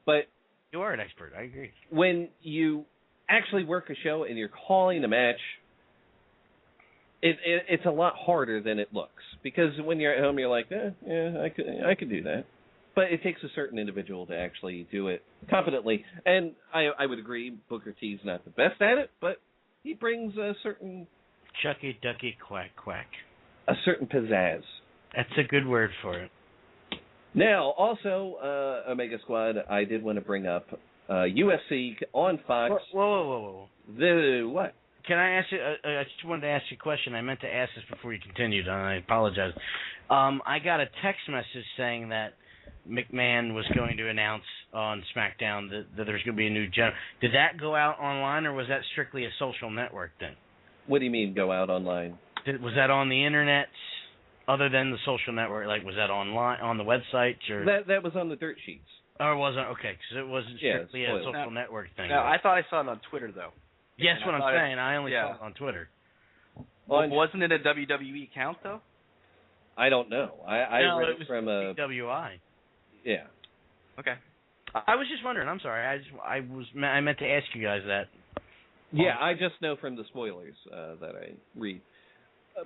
but you are an expert. I agree. When you actually work a show and you're calling a match, it's a lot harder than it looks. Because when you're at home, you're like, I could do that. But it takes a certain individual to actually do it competently. And I would agree, Booker T's not the best at it, but he brings a certain... Chucky, ducky, quack, quack. A certain pizzazz. That's a good word for it. Now, also, Omega Squad, I did want to bring up UFC on Fox. Whoa. What? Can I ask you? I just wanted to ask you a question. I meant to ask this before you continued, and I apologize. I got a text message saying that McMahon was going to announce on SmackDown that there's going to be a new general. Did that go out online, or was that strictly a social network thing? What do you mean, go out online? Was that on the internet, other than the social network? Like, was that online on the website? Or that was on the dirt sheets. Or it wasn't? Okay, because it wasn't strictly a social network thing. No, I thought I saw it on Twitter, though. Yes, what I'm saying. I only saw it on Twitter. Well, wasn't it a WWE account, though? I don't know. I read it from a WI. Yeah. Okay. I was just wondering. I'm sorry. I meant to ask you guys that. Yeah, I just know from the spoilers that I read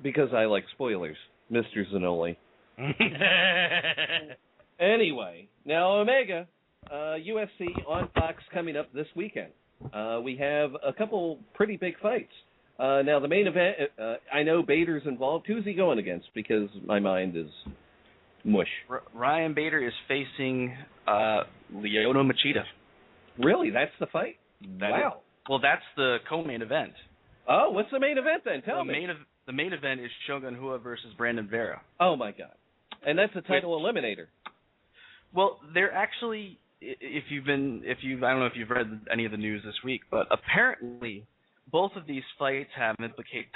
because I like spoilers, Mr. Zanoli. Anyway, now Omega, UFC on Fox coming up this weekend. We have a couple pretty big fights. Now, the main event, I know Bader's involved. Who's he going against? Because my mind is mush. Ryan Bader is facing Lyoto Machida. Really? That's the fight? Wow. Well, that's the co-main event. Oh, what's the main event then? Tell me. The main event is Shogun Rua versus Brandon Vera. Oh, my God. And that's a title eliminator. Well, they're actually, I don't know if you've read any of the news this week, but apparently both of these fights have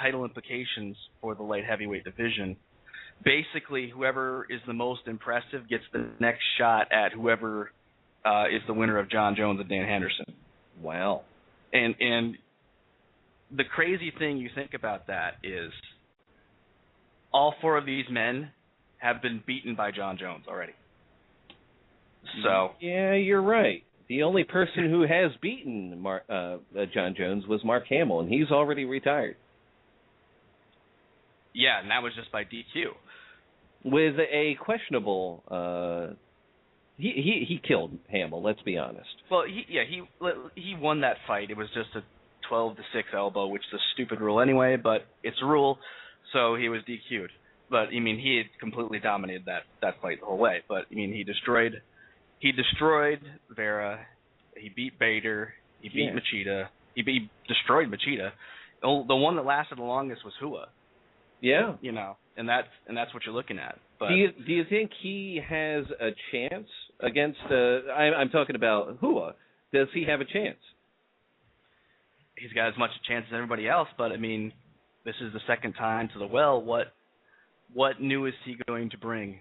title implications for the light heavyweight division. Basically, whoever is the most impressive gets the next shot at whoever is the winner of John Jones and Dan Henderson. Wow. And the crazy thing you think about that is all four of these men have been beaten by John Jones already. So yeah, you're right. The only person who has beaten John Jones was Mark Hamill, and he's already retired. Yeah, and that was just by DQ. With a questionable, he killed Hamill. Let's be honest. Well, he won that fight. It was just a 12-6 elbow, which is a stupid rule anyway, but it's a rule, so he was DQ'd. But I mean, he had completely dominated that fight the whole way. But I mean, he destroyed Vera. He beat Bader. He beat Machida. He destroyed Machida. The one that lasted the longest was Rua. Yeah. You know, and that's what you're looking at. But do you think he has a chance against? I'm talking about Rua. Does he have a chance? He's got as much a chance as everybody else. But I mean, this is the second time to the well. What new is he going to bring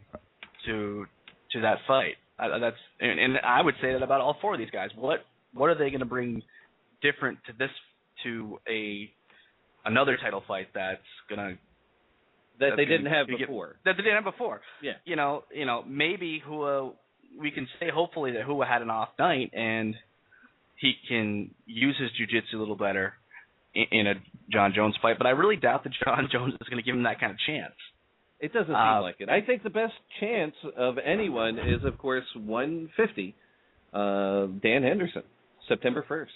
to that fight? And I would say that about all four of these guys. What are they going to bring different to another title fight that's gonna that they didn't have before? That they didn't have before. Yeah. You know, maybe Rua. We can say hopefully that Rua had an off night and he can use his jiu-jitsu a little better in a John Jones fight. But I really doubt that John Jones is going to give him that kind of chance. It doesn't seem like it. I think the best chance of anyone is, of course, 150, Dan Henderson, September 1st.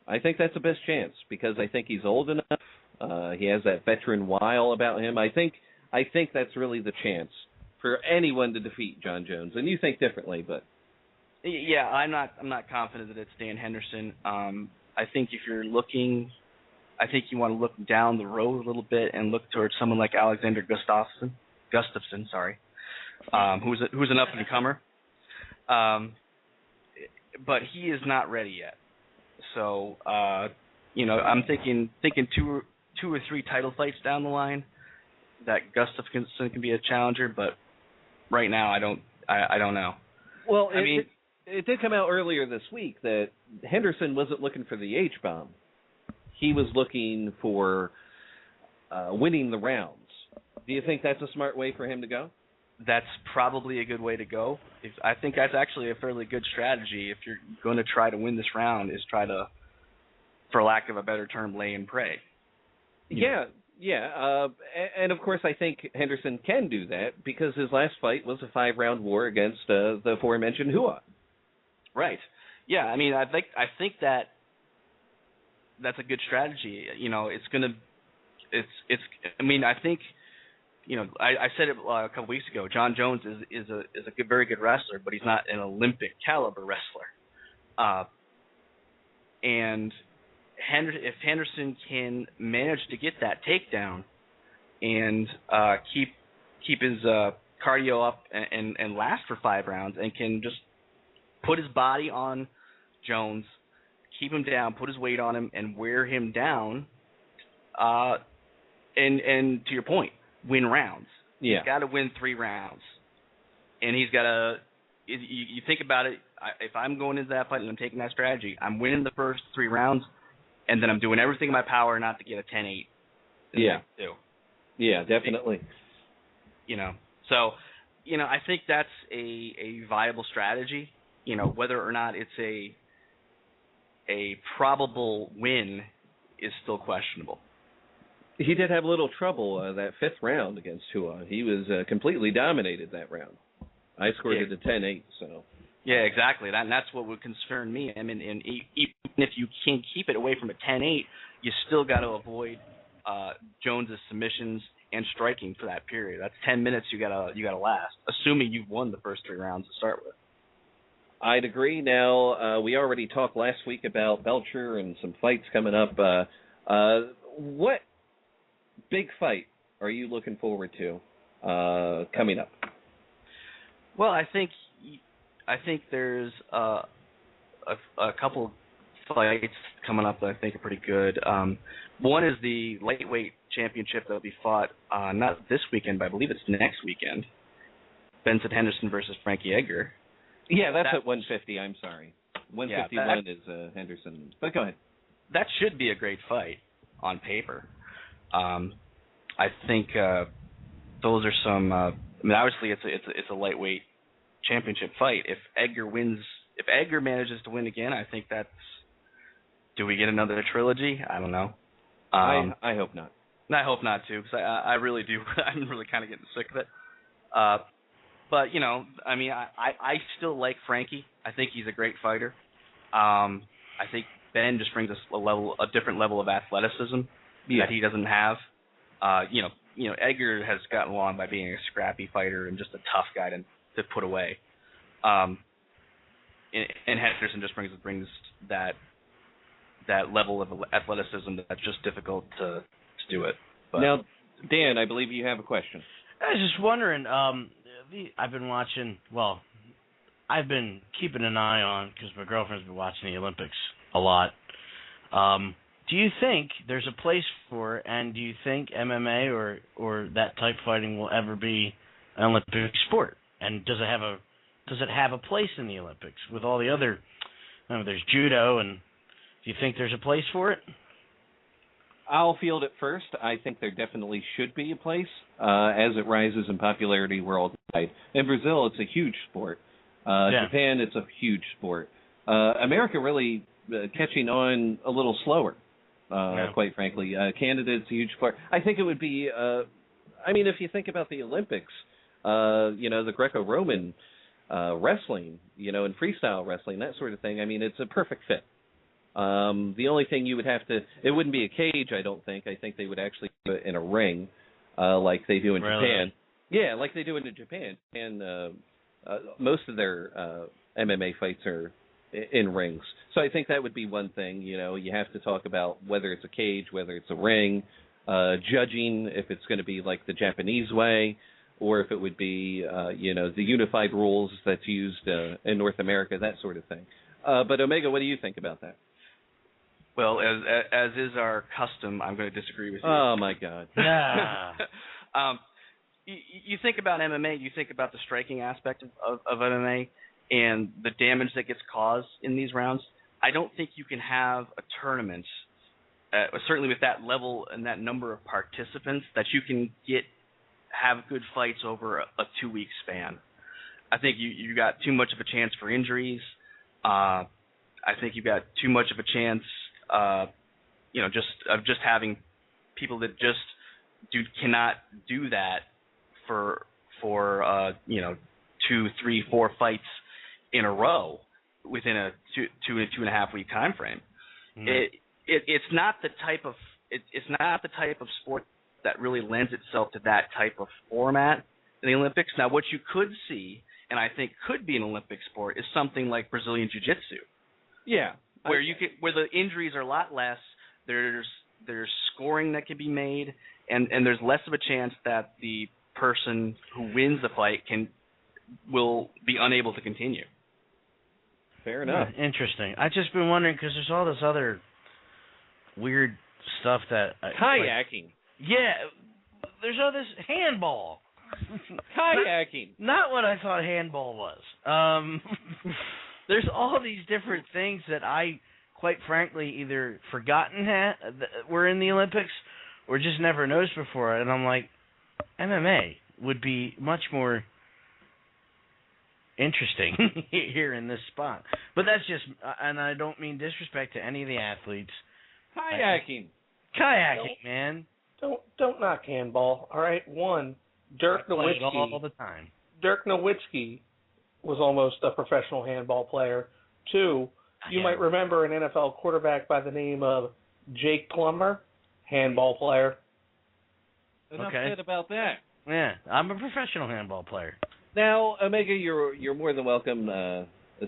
I think that's the best chance because I think he's old enough. He has that veteran wile about him. I think that's really the chance for anyone to defeat John Jones. And you think differently, but yeah, I'm not confident that it's Dan Henderson. I think if you're looking. I think you want to look down the road a little bit and look towards someone like Alexander Gustafsson, who's an up-and-comer. But he is not ready yet. So, I'm thinking two or three title fights down the line that Gustafsson can be a challenger. But right now, I don't know. Well, it did come out earlier this week that Henderson wasn't looking for the H-bomb. He was looking for winning the rounds. Do you think that's a smart way for him to go? That's probably a good way to go. I think that's actually a fairly good strategy if you're going to try to win this round, is try to, for lack of a better term, lay and pray. Yeah. And, of course, I think Henderson can do that because his last fight was a 5-round war against the aforementioned Rua. Right. Yeah, I mean, I think that that's a good strategy. You know, I think, I said it a couple weeks ago. John Jones is a very good wrestler, but he's not an Olympic caliber wrestler. And if Henderson can manage to get that takedown and keep his cardio up and last for 5 rounds, and can just put his body on Jones, keep him down, put his weight on him, and wear him down. And to your point, win rounds. Yeah. He's got to win 3 rounds, and he's got to. You think about it. If I'm going into that fight and I'm taking that strategy, I'm winning the first 3 rounds, and then I'm doing everything in my power not to get a 10-8. Yeah. Yeah, definitely. So, I think that's a viable strategy. Whether or not it's a probable win is still questionable. He did have a little trouble that 5th round against Tua. He was completely dominated that round. I scored it at 10-8, so. Yeah, exactly. And that's what would concern me. I mean, and even if you can't keep it away from a 10-8, you still got to avoid Jones's submissions and striking for that period. That's 10 minutes you gotta last, assuming you've won the first 3 rounds to start with. I'd agree. Now, we already talked last week about Belcher and some fights coming up. What big fight are you looking forward to coming up? Well, I think there's a couple fights coming up that I think are pretty good. One is the lightweight championship that will be fought not this weekend, but I believe it's next weekend. Benson Henderson versus Frankie Edgar. Yeah, that's at 150. I'm sorry. 151 is Henderson. But go ahead. That should be a great fight on paper. I think those are some. I mean, obviously, it's a lightweight championship fight. If Edgar manages to win again, I think that's. Do we get another trilogy? I don't know. I hope not. I hope not too, because I really do. I'm really kind of getting sick of it. But I mean, I still like Frankie. I think he's a great fighter. I think Ben just brings us a different level of athleticism that he doesn't have. Edgar has gotten along by being a scrappy fighter and just a tough guy to put away. And Henderson just brings that level of athleticism that's just difficult to do it. But. Now, Dan, I believe you have a question. I was just wondering, I've been watching, I've been keeping an eye on, because my girlfriend's been watching the Olympics a lot. Do you think there's a place for it, and do you think MMA or that type of fighting will ever be an Olympic sport? And does it have a place in the Olympics with all the other, there's judo, and do you think there's a place for it? I'll field it first. I think there definitely should be a place as it rises in popularity worldwide. In Brazil, it's a huge sport. Japan, it's a huge sport. America really catching on a little slower, quite frankly. Canada, it's a huge sport. I think it would be, if you think about the Olympics, the Greco-Roman wrestling, and freestyle wrestling, that sort of thing, it's a perfect fit. The only thing you would have to, it wouldn't be a cage, I don't think. I think they would actually do it in a ring, like they do in Japan. Yeah, like they do in Japan. And most of their MMA fights are in rings. So I think that would be one thing. You have to talk about whether it's a cage, whether it's a ring, judging, if it's going to be like the Japanese way, or if it would be, the unified rules that's used in North America, that sort of thing. But Omega, what do you think about that? Well, as is our custom, I'm going to disagree with you. Oh, my God. You think about MMA, you think about the striking aspect of MMA and the damage that gets caused in these rounds. I don't think you can have a tournament, certainly with that level and that number of participants, that you can have good fights over a 2-week span. I think you got too much of a chance for injuries. I think you've got too much of a chance, just having people that just cannot do that for 2, 3, 4 fights in a row within a 2.5 week time frame. Mm-hmm. It's not the type of sport that really lends itself to that type of format in the Olympics. Now, what you could see, and I think could be an Olympic sport, is something like Brazilian Jiu-Jitsu. Yeah, where where the injuries are a lot less. There's scoring that can be made, and there's less of a chance that the person who wins the fight will be unable to continue. Fair enough. Interesting. I've just been wondering, because there's all this other weird stuff that kayaking. There's all this handball. Kayaking. Not what I thought handball was. There's all these different things that I, quite frankly, either forgotten were in the Olympics or just never noticed before. And I'm like, MMA would be much more interesting here in this spot. But that's just, and I don't mean disrespect to any of the athletes. Kayaking, man. Don't knock handball. All right, one, Dirk Nowitzki. All the time. Dirk Nowitzki was almost a professional handball player. Two, you might remember an NFL quarterback by the name of Jake Plummer, handball player. Enough said about that. Yeah, I'm a professional handball player. Now, Omega, you're more than welcome,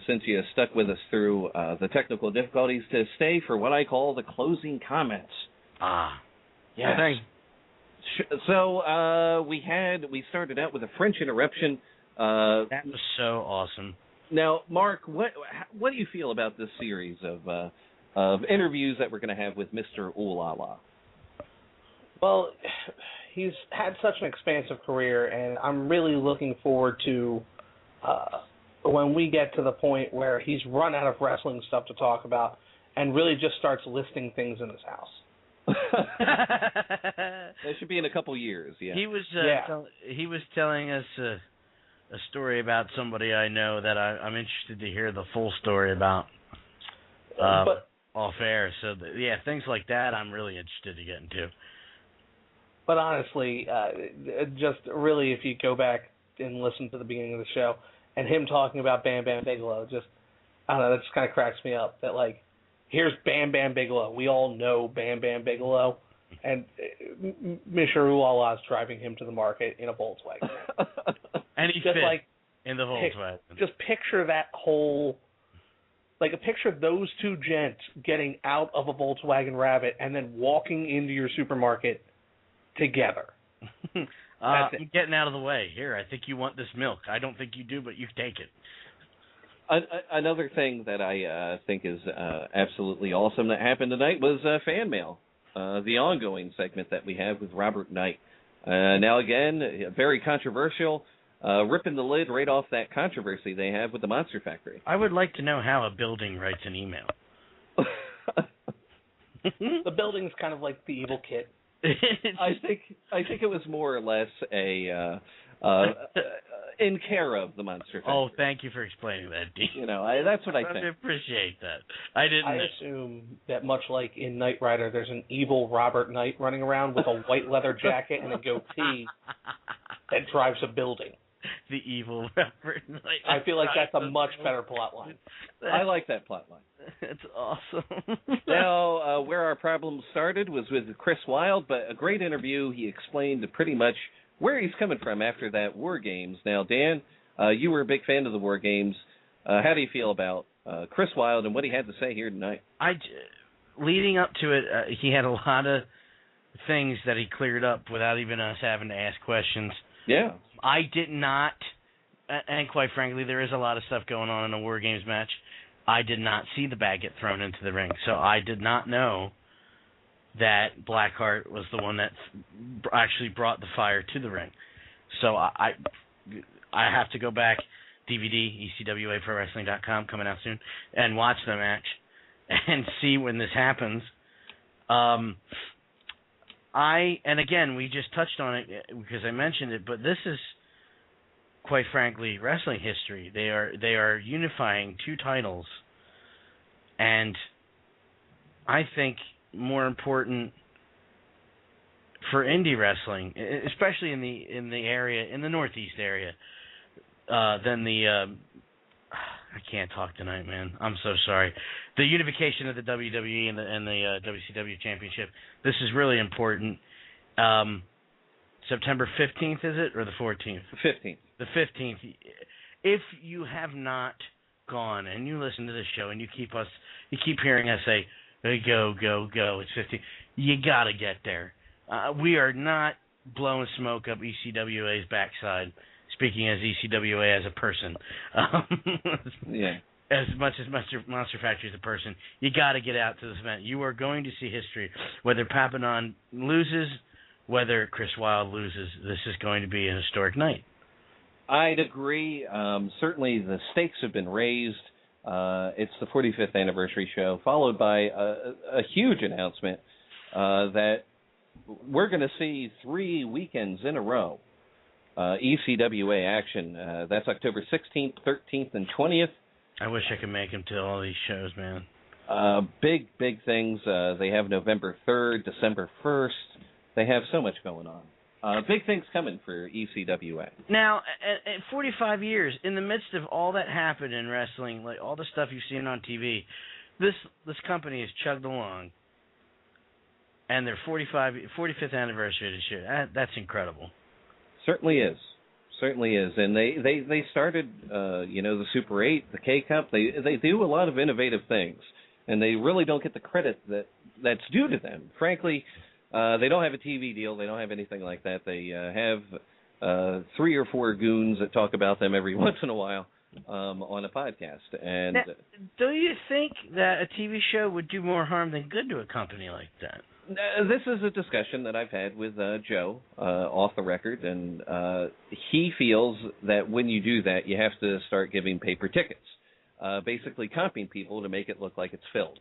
since you stuck with us through the technical difficulties, to stay for what I call the closing comments. Yeah. Thanks. So we started out with a French interruption. That was so awesome. Now, Mark, what do you feel about this series of interviews that we're going to have with Mr. Ooh La La? Well, he's had such an expansive career, and I'm really looking forward to when we get to the point where he's run out of wrestling stuff to talk about and really just starts listing things in his house. That should be in a couple years, yeah. He was telling us a story about somebody I know that I'm interested to hear the full story about off air. So, things like that I'm really interested to get into. But honestly, just really, if you go back and listen to the beginning of the show, and him talking about Bam Bam Bigelow, just, I don't know, that just kind of cracks me up. That, like, here's Bam Bam Bigelow. We all know Bam Bam Bigelow. And Mr. Ooh La La's driving him to the market in a Volkswagen. And he just fit in the Volkswagen. Just picture that whole, like, picture those two gents getting out of a Volkswagen Rabbit and then walking into your supermarket together. I'm getting out of the way. Here, I think you want this milk. I don't think you do, but you take it. Another thing that I think is absolutely awesome that happened tonight was fan mail, the ongoing segment that we have with Robert Knight. Now, again, very controversial, ripping the lid right off that controversy they have with the Monster Factory. I would like to know how a building writes an email. The building's kind of like the evil kid. I think it was more or less a in care of the Monster Factory. Oh, thank you for explaining that, Dean. You know, that's what I think. I appreciate that. I assume that much like in Knight Rider, there's an evil Robert Knight running around with a white leather jacket and a goatee that drives a building. The evil Robert Knight. I feel like that's a much better plot line. I like that plot line. It's awesome. Now, where our problem started was with Chris Wylde, but a great interview. He explained pretty much where he's coming from after that Wargames. Now, Dan, you were a big fan of the Wargames. How do you feel about Chris Wylde and what he had to say here tonight? Leading up to it, he had a lot of things that he cleared up without even us having to ask questions. Yeah. I did not, and quite frankly, there is a lot of stuff going on in a Wargames match. I did not see the bag get thrown into the ring, so I did not know that Blackheart was the one that actually brought the fire to the ring. So I have to go back, DVD, ECWA coming out soon, and watch the match and see when this happens. And again, we just touched on it because I mentioned it, but this is, quite frankly, wrestling history. They are unifying two titles, and I think more important for indie wrestling, especially in the area, in the Northeast area, than the I can't talk tonight, man. I'm so sorry. The unification of the WWE and the WCW Championship. This is really important. September 15th, is it, or the 14th? The 15th. The 15th. If you have not gone and you listen to this show and you keep hearing us say, hey, go, it's 15th. You got to get there. We are not blowing smoke up ECWA's backside. Speaking as ECWA as a person, yeah. As much as Monster Factory is a person, you got to get out to this event. You are going to see history. Whether Papadon loses, whether Chris Wylde loses, this is going to be a historic night. I'd agree. Certainly the stakes have been raised. It's the 45th anniversary show, followed by a huge announcement that we're going to see 3 weekends in a row ECWA action. That's October 16th, 13th, and 20th. I wish I could make them to all these shows, man. Big things. They have November 3rd, December 1st. They have so much going on. Big things coming for ECWA. Now, at 45 years, in the midst of all that happened in wrestling, like all the stuff you've seen on TV, this company has chugged along, and their 45th anniversary this year. That's incredible. Certainly is. And they started, the Super 8, the K-Cup. They do a lot of innovative things, and they really don't get the credit that's due to them. Frankly, they don't have a TV deal. They don't have anything like that. They have 3 or 4 goons that talk about them every once in a while on a podcast. And now, do you think that a TV show would do more harm than good to a company like that? This is a discussion that I've had with Joe off the record, and he feels that when you do that, you have to start giving paper tickets, basically comping people to make it look like it's filled.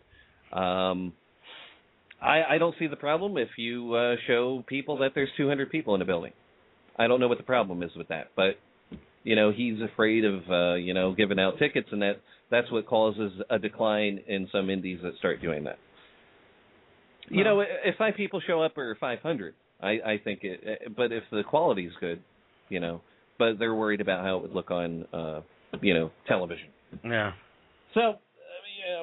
I don't see the problem if you show people that there's 200 people in a building. I don't know what the problem is with that, but he's afraid of giving out tickets, and that's what causes a decline in some indies that start doing that. If 5 people show up or 500, I think it. But if the quality's good, but they're worried about how it would look on, television. Yeah. So,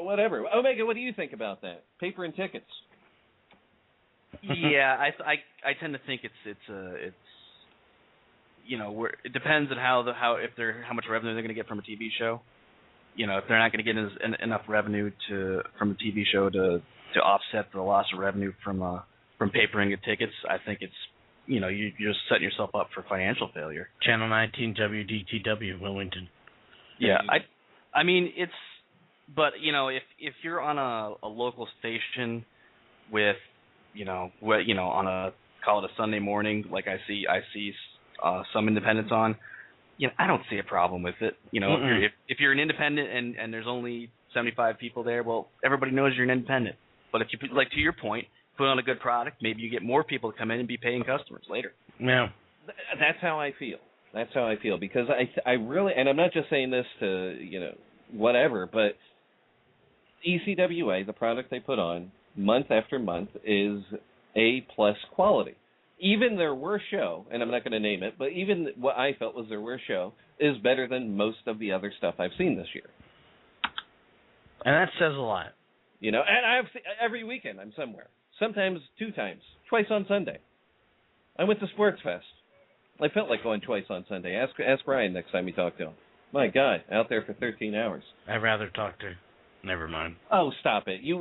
whatever. Omega, what do you think about that? Paper and tickets. Yeah, I tend to think it's it depends on how much revenue they're going to get from a TV show. If they're not going to get enough revenue from a TV show to offset the loss of revenue from papering of tickets, I think it's you're just setting yourself up for financial failure. Channel 19 WDTW Wilmington. Yeah, I mean it's, but if you're on a local station with on a, call it a Sunday morning, like I see some independents on, I don't see a problem with it. If you're an independent and there's only 75 people there, well, everybody knows you're an independent. But if you like to your point, put on a good product, maybe you get more people to come in and be paying customers later. Yeah, that's how I feel. Because I really, and I'm not just saying this to whatever, but ECWA, the product they put on month after month, is A+ quality. Even their worst show, and I'm not going to name it, but even what I felt was their worst show is better than most of the other stuff I've seen this year. And that says a lot. And every weekend I'm somewhere. Sometimes 2 times. Twice on Sunday. I went to Sports Fest. I felt like going twice on Sunday. Ask Brian next time you talk to him. My God, out there for 13 hours. I'd rather talk to... Never mind. Oh, stop it. You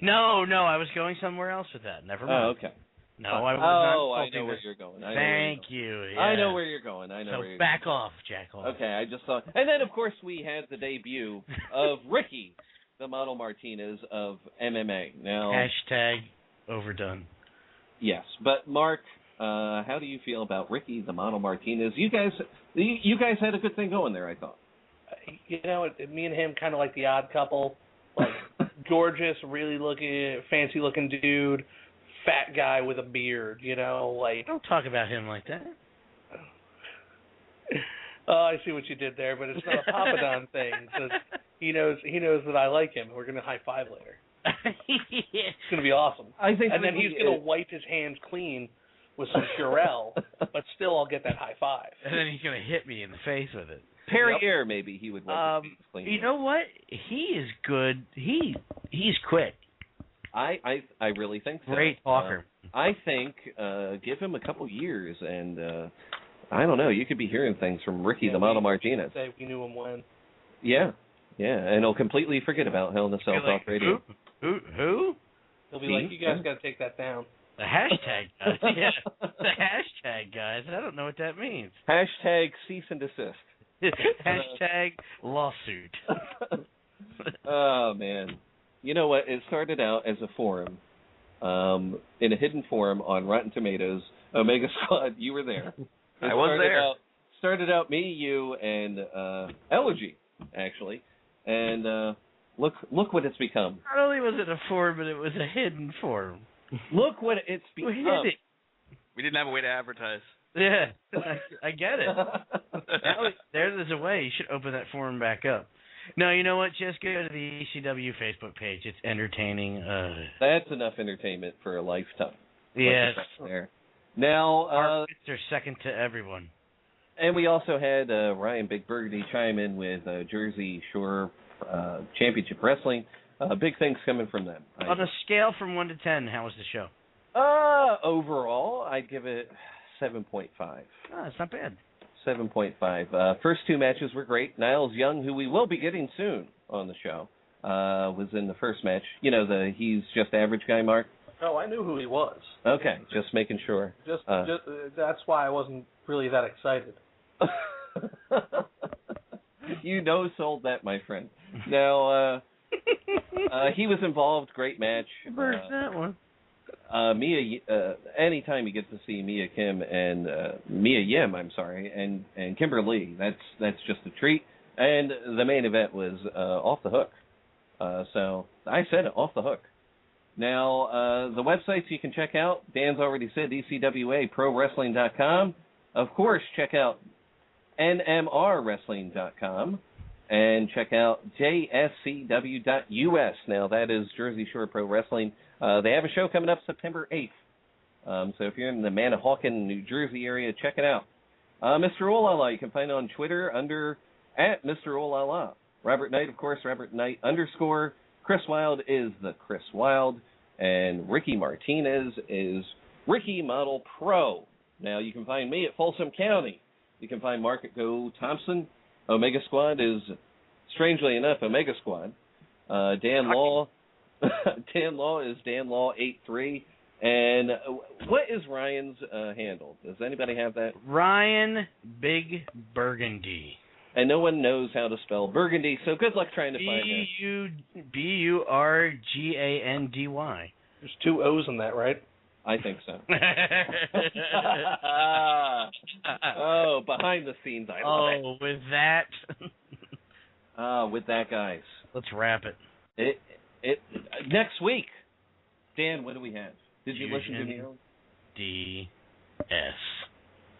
No, I was going somewhere else with that. Never mind. Oh, okay. No, I was not. I know where you're going. Thank you. Yeah. I know where you're going. Back off, Jack. Okay, I just thought. And then, of course, we had the debut of Ricky, the model Martinez of MMA. Now, hashtag overdone. Yes, but Mark, how do you feel about Ricky, the model Martinez? You guys had a good thing going there, I thought. Me and him kind of like the odd couple, like gorgeous, really fancy looking dude, fat guy with a beard, like. Don't talk about him like that. I see what you did there, but it's not a Papadon thing. So he knows that I like him. We're gonna high five later. It's gonna be awesome. I think, and then he's gonna wipe his hands clean with some Purell, but still I'll get that high five. And then he's gonna hit me in the face with it. Perrier, maybe he would wipe his hands clean. You know what? He is good. He's quick. I really think so. Great talker. I think give him a couple years, and I don't know. You could be hearing things from Ricky the Model Martinez. Say we knew him when. Yeah, and he'll completely forget about Hell in a Cell Talk Radio. Who? He'll be like, you guys got to take that down. The hashtag guys. Yeah, the hashtag guys. I don't know what that means. Hashtag cease and desist. Hashtag lawsuit. Oh, man. You know what? It started out as a forum, in a hidden forum on Rotten Tomatoes. Omega Squad, you were there. I was there. Started out me, you, and Elegy, actually. And look what it's become. Not only was it a forum, but it was a hidden forum. Look what it's become. We hid it. We didn't have a way to advertise. Yeah, I get it. Now, there's a way. You should open that forum back up. No, you know what? Just go to the ECW Facebook page. It's entertaining. That's enough entertainment for a lifetime. Yes. There. Now, our bits are second to everyone. And we also had Ryan Big Burgundy chime in with Jersey Shore Championship Wrestling. Big things coming from them. On a scale from 1 to 10, how was the show? Overall, I'd give it 7.5. Oh, it's not bad. 7.5. First two matches were great. Niles Young, who we will be getting soon on the show, was in the first match. You know, the he's just average guy, Mark? Oh, I knew who he was. Okay, just making sure. Just that's why I wasn't really that excited. You sold that, my friend. Now, he was involved. Great match. Where's that one? Mia, anytime you get to see Mia Kim and Mia Yim, and Kimberly, that's just a treat. And the main event was off the hook. So I said it, off the hook. Now, the websites you can check out, Dan's already said, ECWAProWrestling.com. Of course, check out NMRWrestling.com. And check out JSCW.US. Now, that is Jersey Shore Pro Wrestling. They have a show coming up September 8th. So if you're in the Manahawkin, New Jersey area, check it out. Mr. Olala, you can find on Twitter under @Mr. Olala. Robert Knight, of course, Robert Knight _ Chris Wylde is the Chris Wylde. And Ricky Martinez is Ricky Model Pro. Now, you can find me at Folsom County. You can find Mark at Go Thompson. Omega Squad is, strangely enough, Omega Squad. Dan Law is Dan Law 83. And what is Ryan's handle? Does anybody have that? Ryan Big Burgundy. And no one knows how to spell Burgundy, so good luck trying to find that. Burgandy. There's 2 O's in that, right? I think so. Oh, behind the scenes, I love it. Oh, with that. With that, guys. Let's wrap it. Next week. Dan, what do we have? Did you listen to me? DS.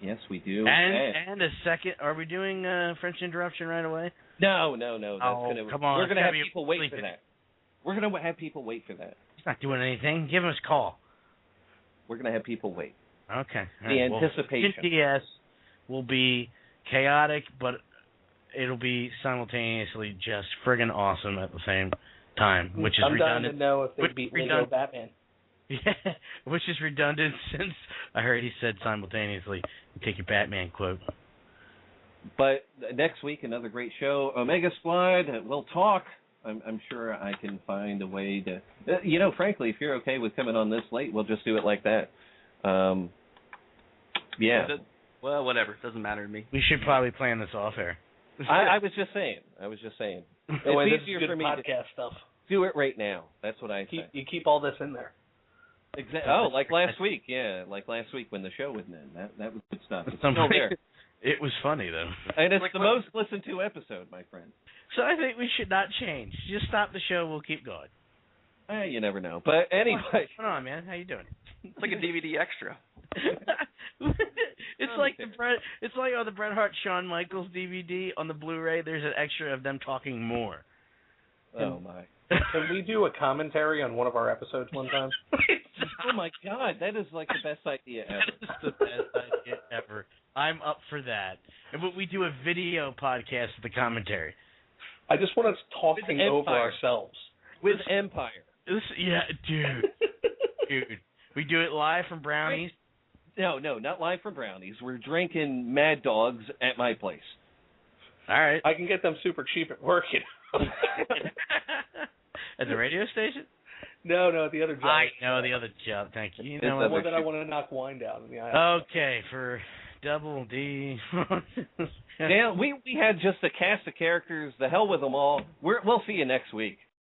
Yes, we do. And a second. Are we doing French Interruption right away? No. Come on. We're going to have people wait for that. We're going to have people wait for that. He's not doing anything. Give him a call. We're going to have people wait. Okay. The anticipation. DS will be chaotic, but it'll be simultaneously just friggin' awesome at the same time, which is redundant. I'm dying to know if they beat Lego Batman. Yeah, which is redundant since I heard he said simultaneously. Take your Batman quote. But next week, another great show. Omega Squad, we'll talk. I'm sure I can find a way to... frankly, if you're okay with coming on this late, we'll just do it like that. Yeah. Well, whatever. Doesn't matter to me. We should probably plan this off air. I was just saying. It's easier for me podcast stuff. Do it right now. That's what I say. You keep all this in there. Exactly. Oh, like last week. Yeah, like last week when the show wouldn't end. That was good stuff. It's still there. It was funny, though. And it's the most listened to episode, my friend. So I think we should not change. Just stop the show. We'll keep going. You never know. But anyway. What's going on, man? How you doing? It's like a DVD extra. It's like on the Bret Hart Shawn Michaels DVD on the Blu-ray. There's an extra of them talking more. Oh my! Can we do a commentary on one of our episodes one time? Oh my God, that is like the best idea ever. That is the best idea ever. I'm up for that. But we do a video podcast of the commentary. I just want us talking over ourselves. With Empire. Yeah, dude. We do it live from Brownies. No, not live from Brownies. We're drinking Mad Dogs at my place. All right. I can get them super cheap at work, At the radio station? No, the other job. I know the other job. Thank you. You know the one that I want to knock wine down in the aisle. Okay, for Double D. Yeah, we had just a cast of characters. The hell with them all. We'll see you next week.